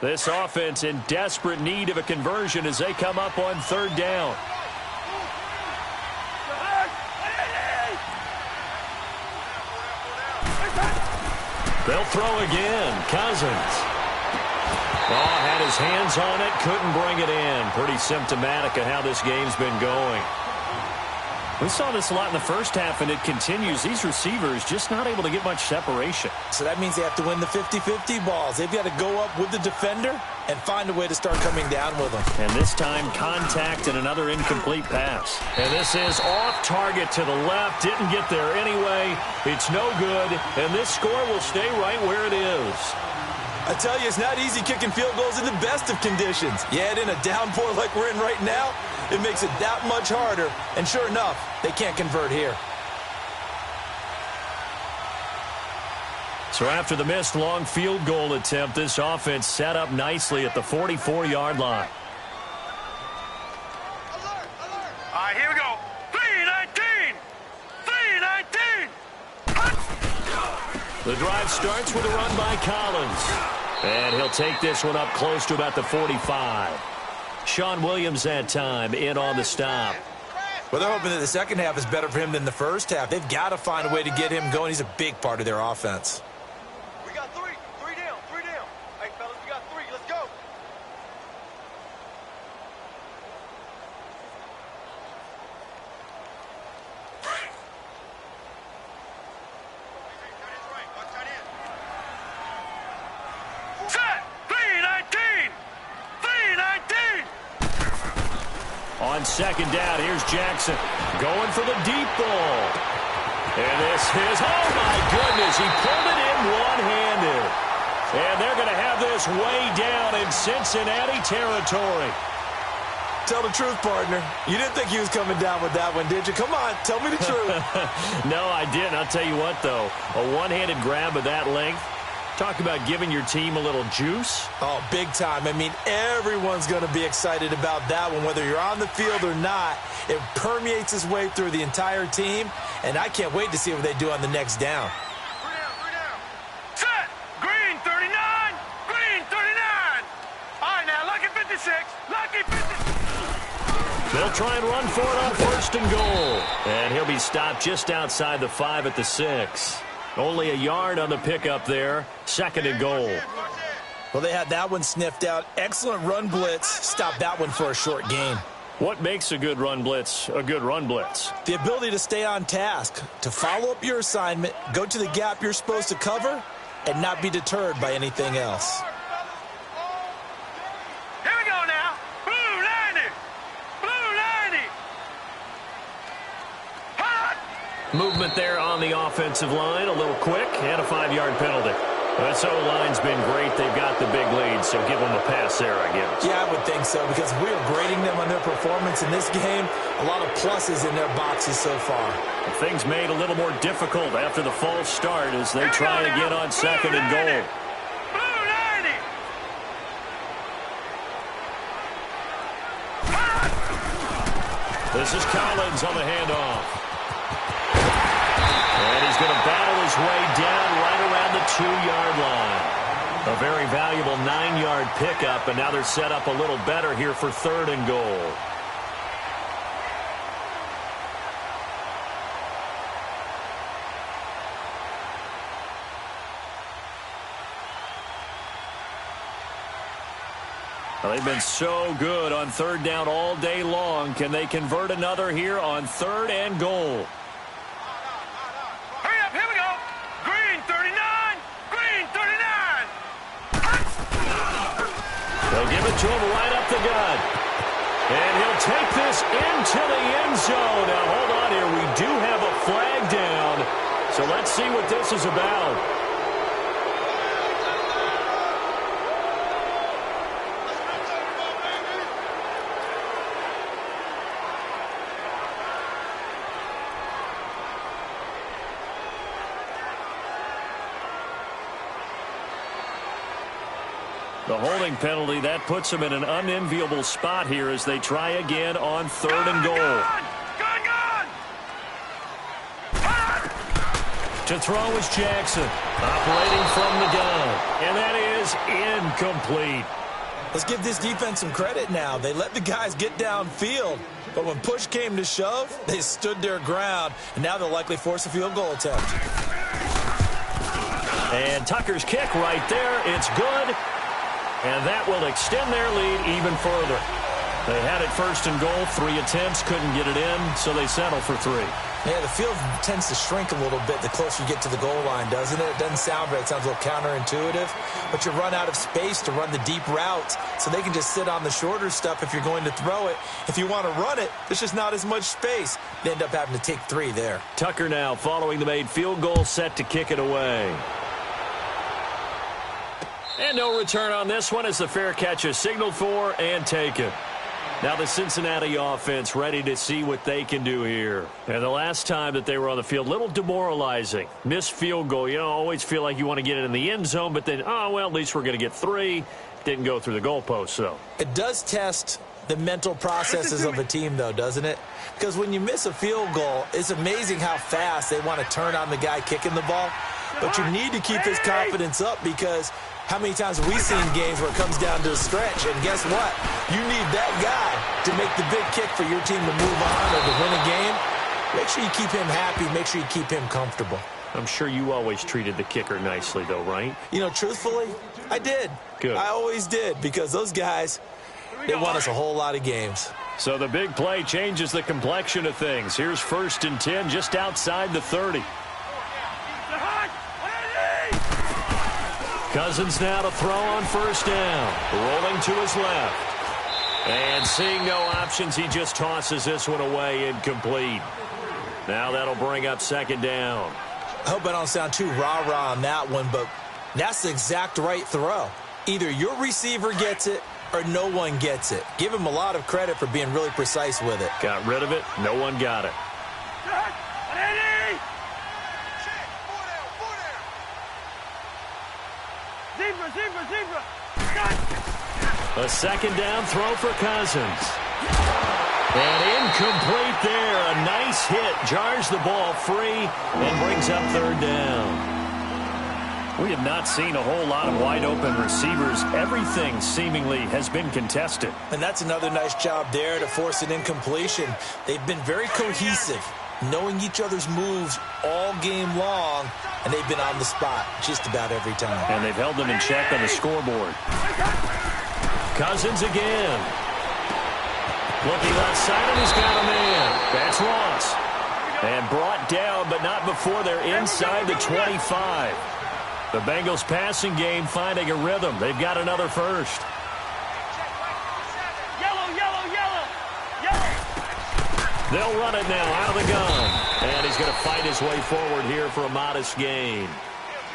This offense in desperate need of a conversion as they come up on 3rd down. They'll throw again. Cousins. Oh, had his hands on it, couldn't bring it in. Pretty symptomatic of how this game's been going. We saw this a lot in the first half, and it continues. These receivers just not able to get much separation. So that means they have to win the 50-50 balls. They've got to go up with the defender and find a way to start coming down with them. And this time, contact and another incomplete pass. And this is off target to the left. Didn't get there anyway. It's no good. And this score will stay right where it is. I tell you, it's not easy kicking field goals in the best of conditions. You add in a downpour like we're in right now, it makes it that much harder. And sure enough, they can't convert here. So after the missed long field goal attempt, this offense set up nicely at the 44-yard line. All right, here we go. 3-19. 3-19. The drive starts with a run by Collins. And he'll take this one up close to about the 45. Sean Williams that time in on the stop. Well, they're hoping that the second half is better for him than the first half. They've got to find a way to get him going. He's a big part of their offense. We got three. Three down. Three down. Hey, fellas, we got three. Let's go. Set. 3-19. 3-19. On second down, here's Jackson going for the deep ball. And this is, oh my goodness, he pulled it in one-handed. And they're going to have this way down in Cincinnati territory. Tell the truth, partner. You didn't think he was coming down with that one, did you? Come on, tell me the truth. No, I didn't. I'll tell you what, though. A one-handed grab of that length. Talk about giving your team a little juice. Oh, big time. I mean, everyone's going to be excited about that one, whether you're on the field or not. It permeates its way through the entire team, and I can't wait to see what they do on the next down. Three down. Set. Green 39. Green 39. All right, now, lucky 56. Lucky 56. They'll try and run for it on first and goal. And he'll be stopped just outside the 5 at the 6. Only a yard on the pickup there. Second and goal. Well, they had that one sniffed out. Excellent run blitz. Stop that one for a short gain. What makes a good run blitz a good run blitz? The ability to stay on task, to follow up your assignment, go to the gap you're supposed to cover, and not be deterred by anything else. Here we go now. Blue 90. Blue 90. Hot. Movement there on the offensive line. A little quick and a 5-yard penalty. This O-line's been great. They've got the big lead, so give them a pass there, I guess. Yeah, I would think so, because we are grading them on their performance in this game. A lot of pluses in their boxes so far. Things made a little more difficult after the false start as they try again on second and goal. Blue 90. This is Collins on the handoff. And he's going to battle his way down right around the 2-yard line. A very valuable 9-yard pickup, and now they're set up a little better here for third and goal. Well, they've been so good on third down all day long. Can they convert another here on third and goal? Hurry up, here we go. Green 39. Green 39. They'll give it to him right up the gut. And he'll take this into the end zone. Now, hold on here. We do have a flag down. So let's see what this is about. The holding penalty, that puts them in an unenviable spot here as they try again on third and goal. Gone. To throw is Jackson, operating from the gun. And that is incomplete. Let's give this defense some credit now. They let the guys get downfield, but when push came to shove, they stood their ground, and now they'll likely force a field goal attempt. And Tucker's kick right there. It's good. And that will extend their lead even further. They had it first and goal, 3 attempts, couldn't get it in, so they settle for 3. Yeah, the field tends to shrink a little bit the closer you get to the goal line, doesn't it? It doesn't sound right. It sounds a little counterintuitive. But you run out of space to run the deep routes, so they can just sit on the shorter stuff if you're going to throw it. If you want to run it, there's just not as much space. They end up having to take 3 there. Tucker now following the made field goal, set to kick it away. And no return on this one as the fair catch is signaled for and taken. Now the Cincinnati offense ready to see what they can do here. And the last time that they were on the field, a little demoralizing. Missed field goal. You know, always feel like you want to get it in the end zone, but then, oh, well, at least we're going to get 3. Didn't go through the goalpost, though. It does test the mental processes of a team, though, doesn't it? Because when you miss a field goal, it's amazing how fast they want to turn on the guy kicking the ball. But you need to keep his confidence up because how many times have we seen games where it comes down to a stretch? And guess what? You need that guy to make the big kick for your team to move on or to win a game. Make sure you keep him happy. Make sure you keep him comfortable. I'm sure you always treated the kicker nicely, though, right? You know, truthfully, I did. Good. I always did because those guys, they won us a whole lot of games. So the big play changes the complexion of things. Here's 1st and 10 just outside the 30. Cousins now to throw on 1st down. Rolling to his left. And seeing no options, he just tosses this one away incomplete. Now that'll bring up 2nd down. I hope I don't sound too rah-rah on that one, but that's the exact right throw. Either your receiver gets it or no one gets it. Give him a lot of credit for being really precise with it. Got rid of it. No one got it. Zebra. A 2nd down throw for Cousins. And incomplete there. A nice hit. Jars the ball free and brings up 3rd down. We have not seen a whole lot of wide-open receivers. Everything seemingly has been contested. And that's another nice job there to force an incompletion. They've been very cohesive, knowing each other's moves all game long, and they've been on the spot just about every time. And they've held them in check on the scoreboard. Cousins again. Looking left side, and he's got a man. That's Ross. And brought down, but not before they're inside the 25. The Bengals passing game finding a rhythm. They've got another first. Yellow. They'll run it now out of the gun. And he's going to fight his way forward here for a modest gain.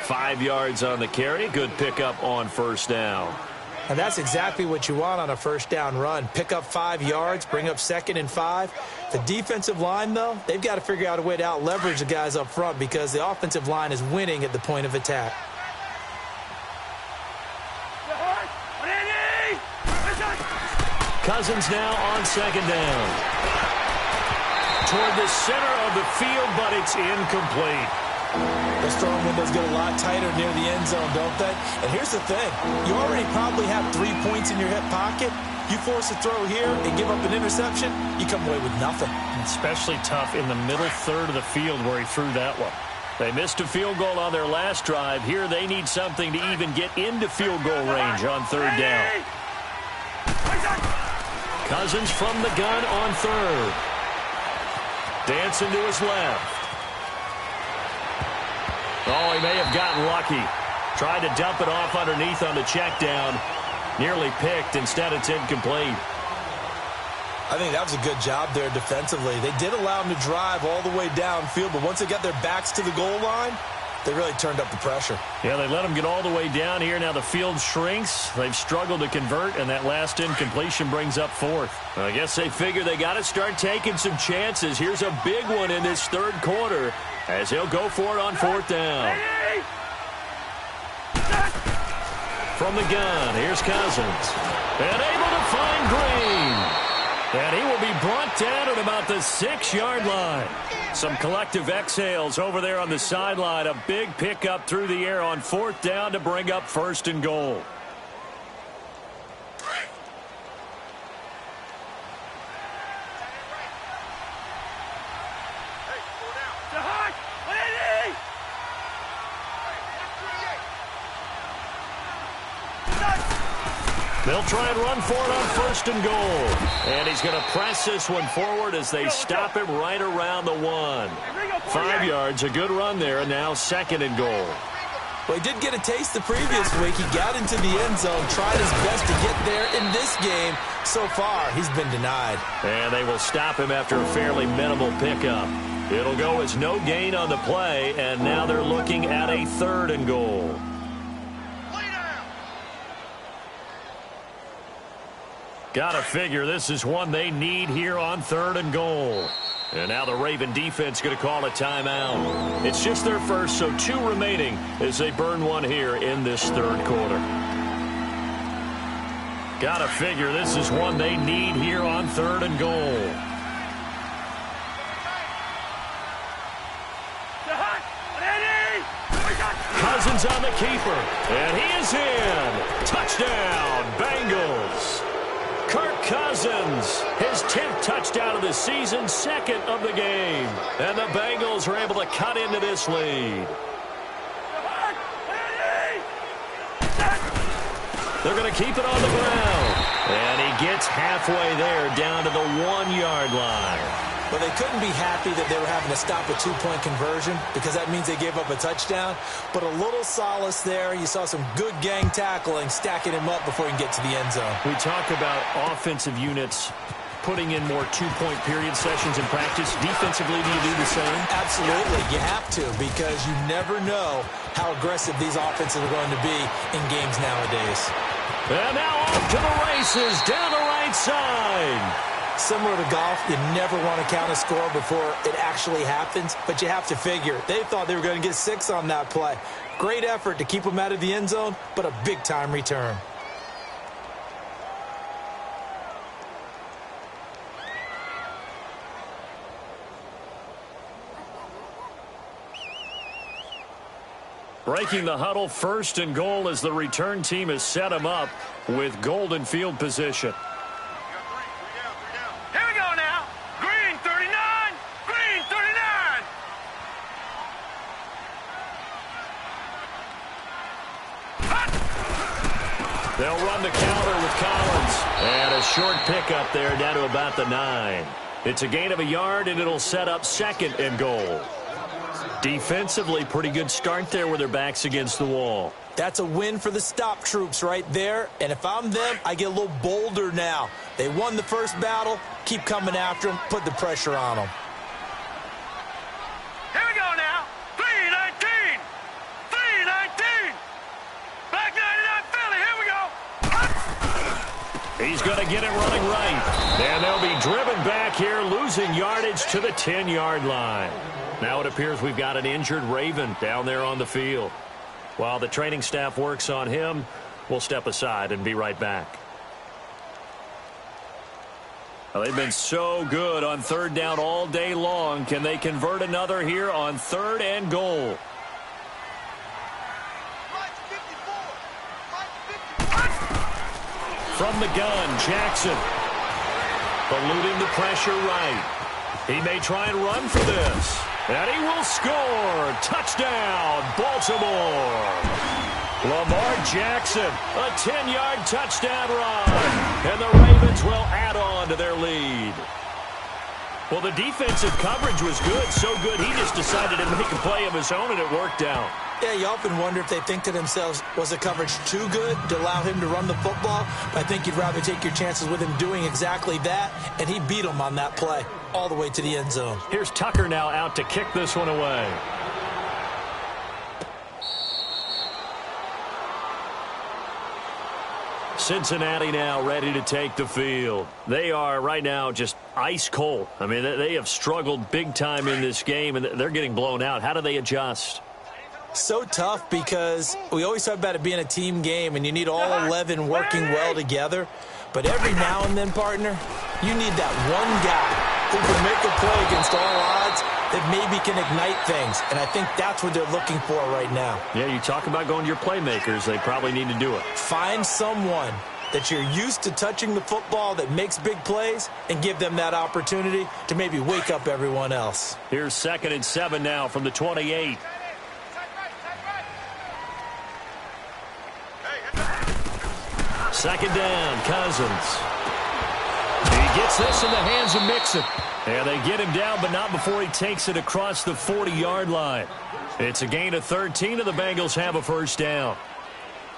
5 yards on the carry. Good pickup on 1st down. And that's exactly what you want on a 1st down run. Pick up 5 yards, bring up 2nd and 5. The defensive line, though, they've got to figure out a way to out-leverage the guys up front because the offensive line is winning at the point of attack. Cousins now on 2nd down. Toward the center of the field, but it's incomplete. Those throwing windows get a lot tighter near the end zone, don't they? And here's the thing. You already probably have 3 points in your hip pocket. You force a throw here and give up an interception, you come away with nothing. Especially tough in the middle 3rd of the field where he threw that one. They missed a field goal on their last drive. Here they need something to even get into field goal range on 3rd down. Cousins from the gun on 3rd. Dancing to his left. Oh, he may have gotten lucky. Tried to dump it off underneath on the check down. Nearly picked. Instead, it's incomplete. I think that was a good job there defensively. They did allow him to drive all the way downfield, but once they got their backs to the goal line, they really turned up the pressure. Yeah, they let him get all the way down here. Now the field shrinks. They've struggled to convert, and that last incompletion brings up 4th. I guess they figure they got to start taking some chances. Here's a big one in this 3rd quarter as he'll go for it on 4th down. From the gun, here's Cousins. And able to find Green. And he will be brought down at about the 6-yard line. Some collective exhales over there on the sideline. A big pickup through the air on 4th down to bring up 1st and goal. They'll try and run for it on 1st and goal. And he's going to press this one forward as they stop him right around the 1. 5 yards, a good run there, and now 2nd and goal. Well, he did get a taste the previous week. He got into the end zone, tried his best to get there in this game. So far, he's been denied. And they will stop him after a fairly minimal pickup. It'll go as no gain on the play, and now they're looking at a 3rd and goal. Gotta figure this is one they need here on 3rd and goal. And now the Raven defense going to call a timeout. It's just their first, so 2 remaining as they burn one here in this 3rd quarter. Gotta figure this is one they need here on 3rd and goal. over. And he is in. Touchdown, Bengals. Kirk Cousins, his 10th touchdown of the season, 2nd of the game. And the Bengals are able to cut into this lead. They're going to keep it on the ground. And he gets halfway there, down to the 1-yard line. Well, they couldn't be happy that they were having to stop a 2-point conversion because that means they gave up a touchdown. But a little solace there. You saw some good gang tackling, stacking him up before he can get to the end zone. We talk about offensive units putting in more 2-point period sessions in practice. Defensively, do you do the same? Absolutely. You have to because you never know how aggressive these offenses are going to be in games nowadays. And now off to the races down the right side. Similar to golf, you never want to count a score before it actually happens, but you have to figure. They thought they were going to get 6 on that play. Great effort to keep them out of the end zone, but a big-time return. Breaking the huddle, 1st and goal as the return team has set him up with golden field position. Here we go now. Green 39. Green 39. They'll run the counter with Collins. And a short pickup there down to about the 9. It's a gain of a yard, and it'll set up 2nd and goal. Defensively, pretty good start there with their backs against the wall. That's a win for the stop troops right there. And if I'm them, I get a little bolder now. They won the first battle. Keep coming after them. Put the pressure on them. Here we go now. 319. 319. Black 99 Philly. Here we go. He's going to get it running right. And they'll be driven back here, losing yardage to the 10-yard line. Now it appears we've got an injured Raven down there on the field. While the training staff works on him, we'll step aside and be right back. Well, they've been so good on 3rd down all day long. Can they convert another here on 3rd and goal? From the gun, Jackson. Eluding the pressure right. He may try and run for this. And he will score. Touchdown, Baltimore. Lamar Jackson, a 10-yard touchdown run. And the Ravens will add on to their lead. Well, the defensive coverage was good, so good he just decided to make a play of his own, and it worked out. Yeah, you often wonder if they think to themselves, was the coverage too good to allow him to run the football? But I think you'd rather take your chances with him doing exactly that, and he beat him on that play all the way to the end zone. Here's Tucker now out to kick this one away. Cincinnati now ready to take the field. They are right now just ice cold. I mean, they have struggled big time in this game, and they're getting blown out. How do they adjust? So tough because we always talk about it being a team game, and you need all 11 working well together. But every now and then, partner, you need that one guy who can make a play against all odds that maybe can ignite things. And I think that's what they're looking for right now. Yeah, you talk about going to your playmakers. They probably need to do it. Find someone that you're used to touching the football that makes big plays and give them that opportunity to maybe wake up everyone else. Here's 2nd and 7 now from the 28. Second down, Cousins. He gets this in the hands of Mixon. And they get him down, but not before he takes it across the 40-yard line. It's a gain of 13, and the Bengals have a first down.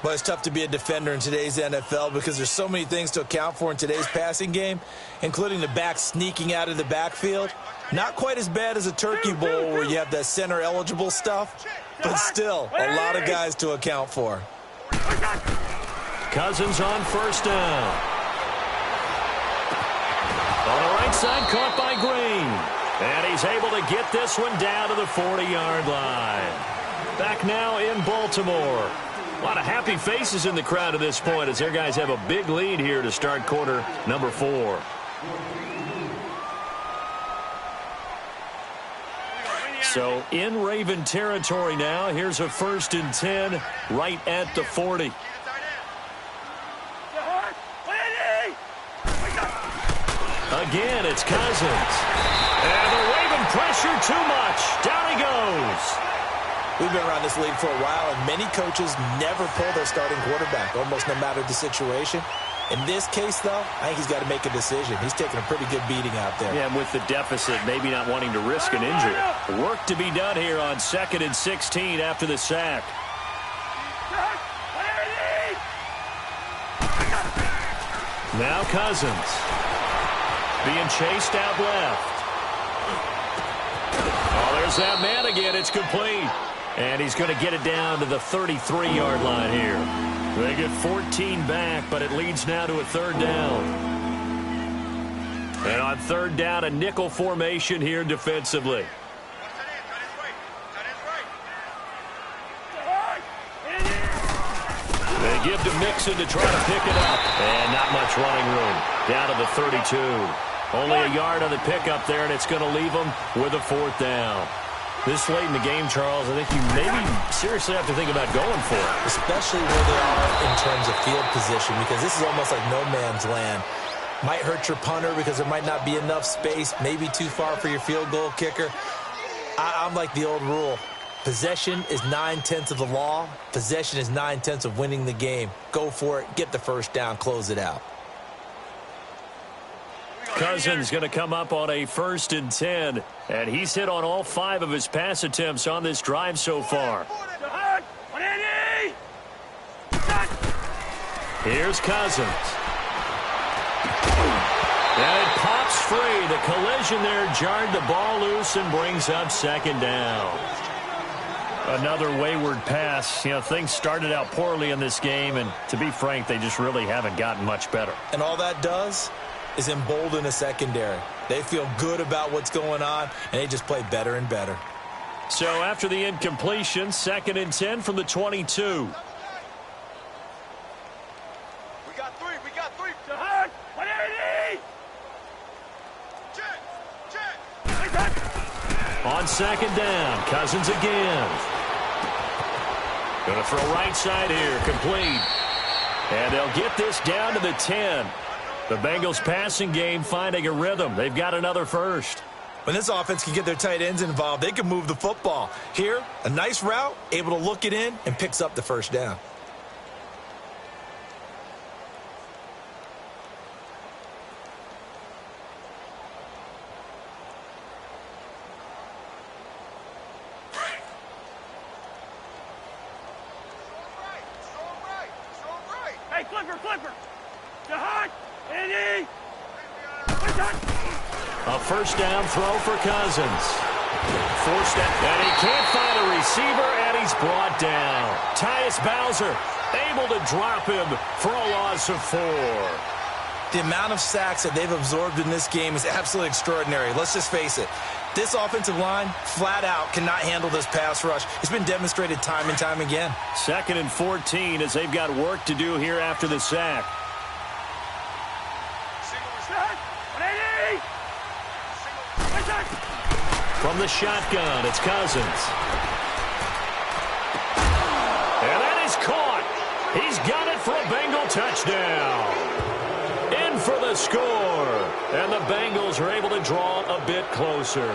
Well, it's tough to be a defender in today's NFL because there's so many things to account for in today's passing game, including the back sneaking out of the backfield. Not quite as bad as a turkey bowl where you have that center-eligible stuff, but still a lot of guys to account for. Cousins on first down. On the right side, caught by Green. And he's able to get this one down to the 40-yard line. Back now in Baltimore. A lot of happy faces in the crowd at this point as their guys have a big lead here to start quarter number 4. So in Raven territory now. Here's a 1st and 10 right at the 40. Again, it's Cousins. And the Raven pressure too much. Down he goes. We've been around this league for a while, and many coaches never pull their starting quarterback, almost no matter the situation. In this case, though, I think he's got to make a decision. He's taking a pretty good beating out there. Yeah, and with the deficit, maybe not wanting to risk an injury. Work to be done here on 2nd and 16 after the sack. Now Cousins. Being chased out left. Oh, there's that man again. It's complete. And he's going to get it down to the 33-yard line here. They get 14 back, but it leads now to a 3rd down. And on 3rd down, a nickel formation here defensively. They give to Mixon to try to pick it up. And not much running room. Down to the 32. Only a yard on the pickup there, and it's going to leave them with a 4th down. This late in the game, Charles, I think you maybe seriously have to think about going for it. Especially where they are in terms of field position, because this is almost like no man's land. Might hurt your punter because there might not be enough space, maybe too far for your field goal kicker. I'm like the old rule. Possession is 9/10 of the law. Possession is 9/10 of winning the game. Go for it, get the 1st down, close it out. Cousins going to come up on a 1st and 10, and he's hit on all 5 of his pass attempts on this drive so far. Here's Cousins. And it pops free. The collision there jarred the ball loose and brings up 2nd down. Another wayward pass. You know, things started out poorly in this game, and to be frank, they just really haven't gotten much better. And all that does is embolden a secondary. They feel good about what's going on, and they just play better and better. So after the incompletion, 2nd and 10 from the 22. We got 3. On 2nd down, Cousins again. Going to throw right side here, complete. And they'll get this down to the 10. The Bengals passing game finding a rhythm. They've got another 1st. When this offense can get their tight ends involved, they can move the football. Here, a nice route, able to look it in, and picks up the 1st down. Hey, flipper. A 1st down throw for Cousins. Forced out, and he can't find a receiver, and he's brought down. Tyus Bowser able to drop him for a loss of 4. The amount of sacks that they've absorbed in this game is absolutely extraordinary. Let's just face it. This offensive line, flat out, cannot handle this pass rush. It's been demonstrated time and time again. 2nd and 14 as they've got work to do here after the sack. From the shotgun, it's Cousins. And that is caught. He's got it for a Bengal touchdown. In for the score. And the Bengals are able to draw a bit closer.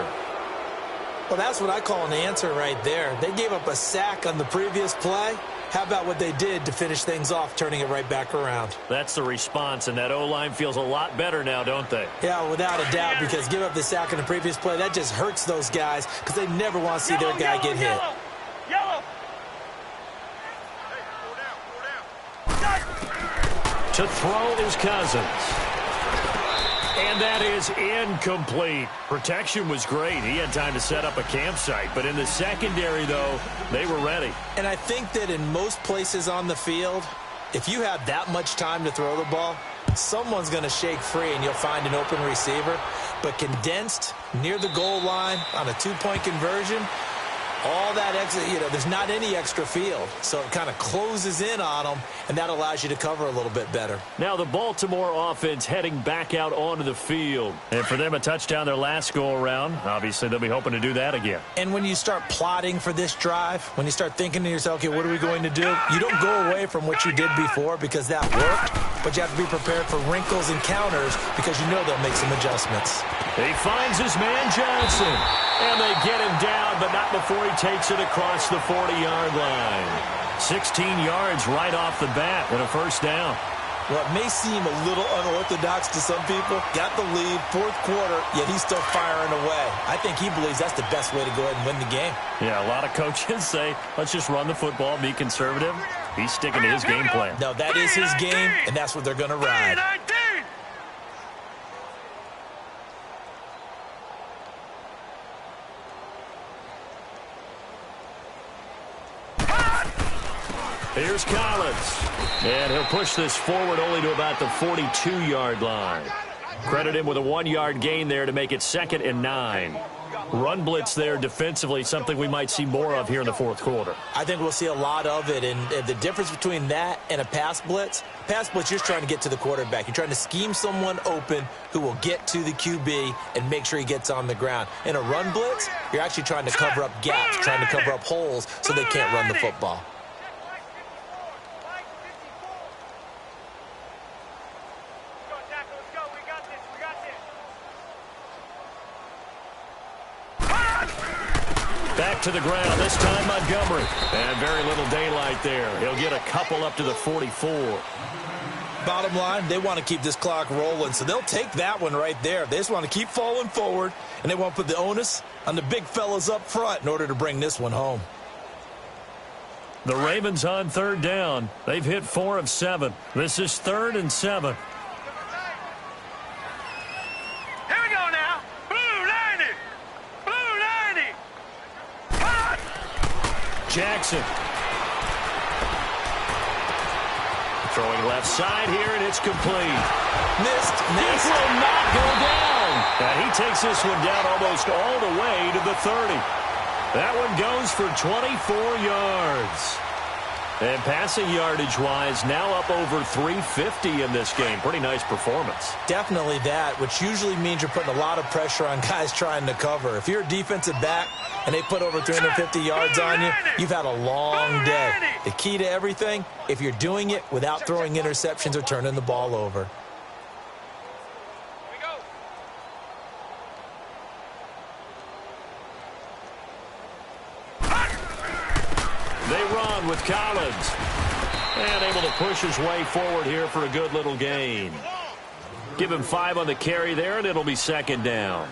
Well, that's what I call an answer right there. They gave up a sack on the previous play. How about what they did to finish things off, turning it right back around? That's the response, and that O-line feels a lot better now, don't they? Yeah, without a doubt, because give up the sack on the previous play, that just hurts those guys because they never want to see their guy get hit. Yellow. To throw is Cousins. And that is incomplete. Protection was great. He had time to set up a campsite. But in the secondary, though, they were ready. And I think that in most places on the field, if you have that much time to throw the ball, someone's going to shake free and you'll find an open receiver. But condensed near the goal line on a 2-point conversion, All that extra, there's not any extra field. So it kind of closes in on them, and that allows you to cover a little bit better. Now the Baltimore offense heading back out onto the field. And for them, a touchdown their last go-around. Obviously, they'll be hoping to do that again. And when you start plotting for this drive, when you start thinking to yourself, okay, what are we going to do? You don't go away from what you did before because that worked, but you have to be prepared for wrinkles and counters because you know they'll make some adjustments. He finds his man Johnson, and they get him down, but not before he takes it across the 40-yard line. 16 yards right off the bat and a first down. Well, it may seem a little unorthodox to some people. Got the lead, fourth quarter, yet he's still firing away. I think he believes that's the best way to go ahead and win the game. Yeah, a lot of coaches say, let's just run the football, be conservative. He's sticking to his game plan. No, that is his game, and that's what they're going to ride. Here's Collins. And he'll push this forward only to about the 42-yard line. Credit him with a 1-yard gain there to make it 2nd and 9. Run blitz there defensively, something we might see more of here in the fourth quarter. I think we'll see a lot of it, and the difference between that and a pass blitz, you're just trying to get to the quarterback. You're trying to scheme someone open who will get to the QB and make sure he gets on the ground. In a run blitz, you're actually trying to cover up gaps, trying to cover up holes so they can't run the football. Back to the ground, this time Montgomery. And very little daylight there. He'll get a couple up to the 44. Bottom line, they want to keep this clock rolling, so they'll take that one right there. They just want to keep falling forward, and they want to put the onus on the big fellas up front in order to bring this one home. The Ravens on third down. They've hit 4 of 7. This is 3rd and 7. Jackson. Throwing left side here, and it's complete. Missed. This will not go down. And he takes this one down almost all the way to the 30. That one goes for 24 yards. And passing yardage-wise, now up over 350 in this game. Pretty nice performance. Definitely that, which usually means you're putting a lot of pressure on guys trying to cover. If you're a defensive back and they put over 350 yards on you, you've had a long day. The key to everything, if you're doing it without throwing interceptions or turning the ball over. They run with Collins. And able to push his way forward here for a good little gain. Give him 5 on the carry there, and it'll be 2nd down.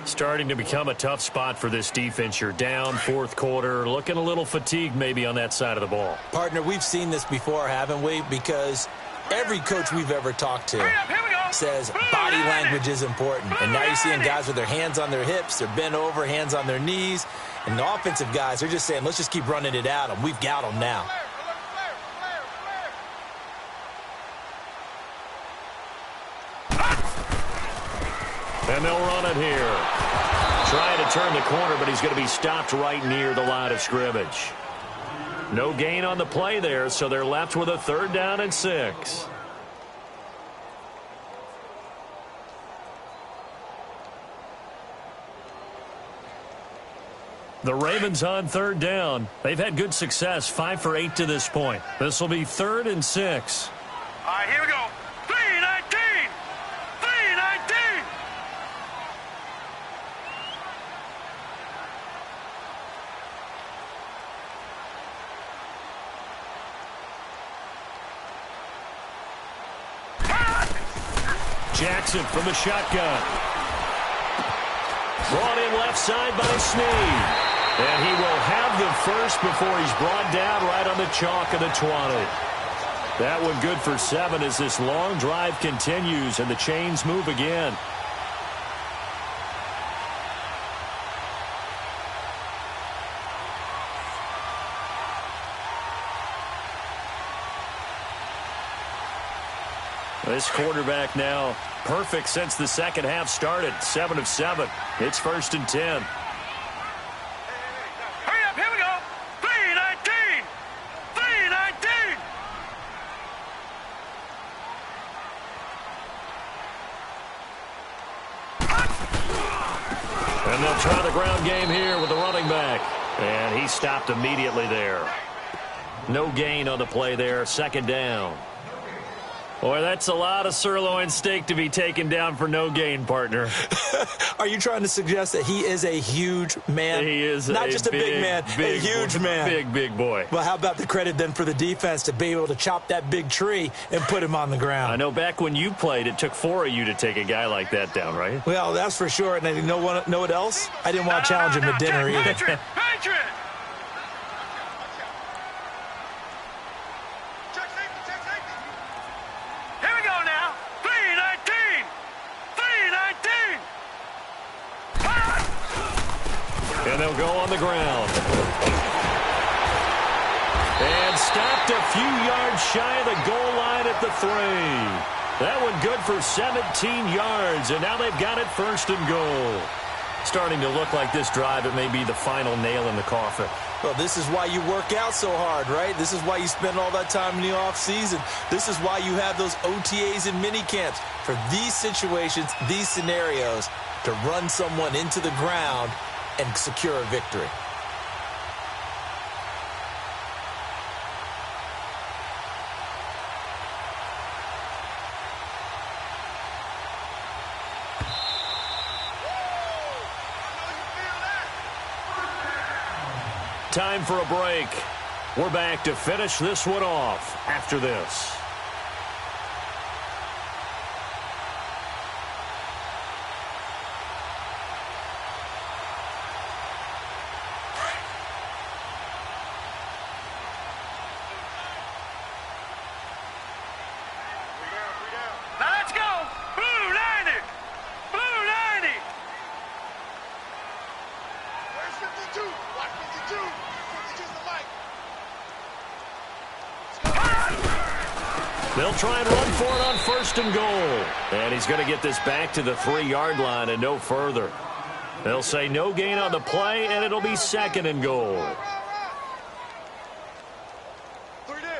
Starting to become a tough spot for this defense. You're down, fourth quarter, looking a little fatigued maybe on that side of the ball. Partner, we've seen this before, haven't we? Because every coach we've ever talked to says body language is important. And now you're seeing guys with their hands on their hips, they're bent over, hands on their knees. And the offensive guys, they're just saying, let's just keep running it at them. We've got them now. And they'll run it here. Trying to turn the corner, but he's going to be stopped right near the line of scrimmage. No gain on the play there, so they're left with a 3rd down and 6. The Ravens on 3rd down. They've had good success, 5 for 8 to this point. This will be 3rd and 6. All right, here we go. 3-19. 3-19. Jackson from the shotgun. Brought in left side by Snead. And he will have the first before he's brought down right on the chalk of the 20. That one good for 7 as this long drive continues and the chains move again. This quarterback now perfect since the second half started. 7 of 7. It's 1st and 10. Hurry up, And they'll try the ground game here with the running back. And he stopped immediately there. No gain on the play there. Second down. Boy, that's a lot of sirloin steak to be taken down for no gain, partner. Are you trying to suggest that he is a huge man? He is not just a big man, a huge man. Big boy. Well, how about the credit then for the defense to be able to chop that big tree and put him on the ground? I know back when you played, it took 4 of you to take a guy like that down, right? Well, that's for sure. And you know what else? I didn't want to challenge him to dinner either. Patriot! Here we go now. 319. 319. And they'll go on the ground. And stopped a few yards shy of the goal line at the 3. That one good for 17 yards, and now they've got it first and goal. Starting to look like this drive, it may be the final nail in the coffin. Well, this is why you work out so hard, right? This is why you spend all that time in the offseason. This is why you have those OTAs and mini camps for these situations, these scenarios, to run someone into the ground and secure a victory. Time for a break. We're back to finish this one off after this. Now let's go. Blue 90. Blue 90. Where's 52? Watch 52. 52's the mic. They'll try and run for it on first and goal. And he's going to get this back to the 3-yard line and no further. They'll say no gain on the play, and it'll be second and goal.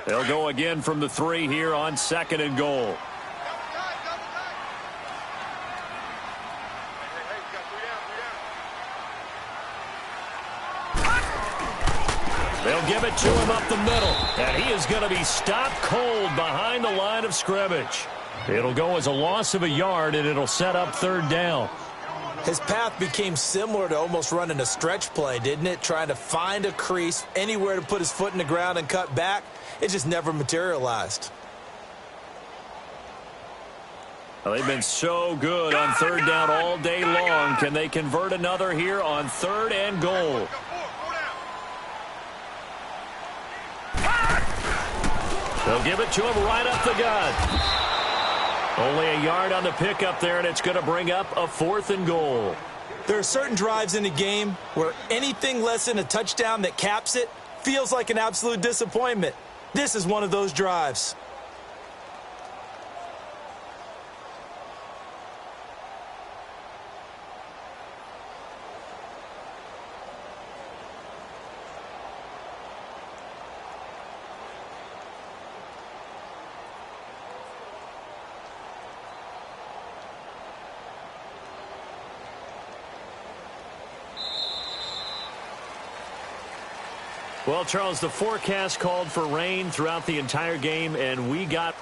They'll go again from the 3 here on second and goal. They'll give it to him up the middle, and he is going to be stopped cold behind the line of scrimmage. It'll go as a loss of a yard, and it'll set up third down. His path became similar to almost running a stretch play, didn't it? Trying to find a crease, anywhere to put his foot in the ground and cut back. It just never materialized. Well, they've been so good on third down all day long. Can they convert another here on third and goal? They'll give it to him right up the gut. Only a yard on the pickup there, and it's going to bring up a fourth and goal. There are certain drives in the game where anything less than a touchdown that caps it feels like an absolute disappointment. This is one of those drives. Well, Charles, the forecast called for rain throughout the entire game, and we got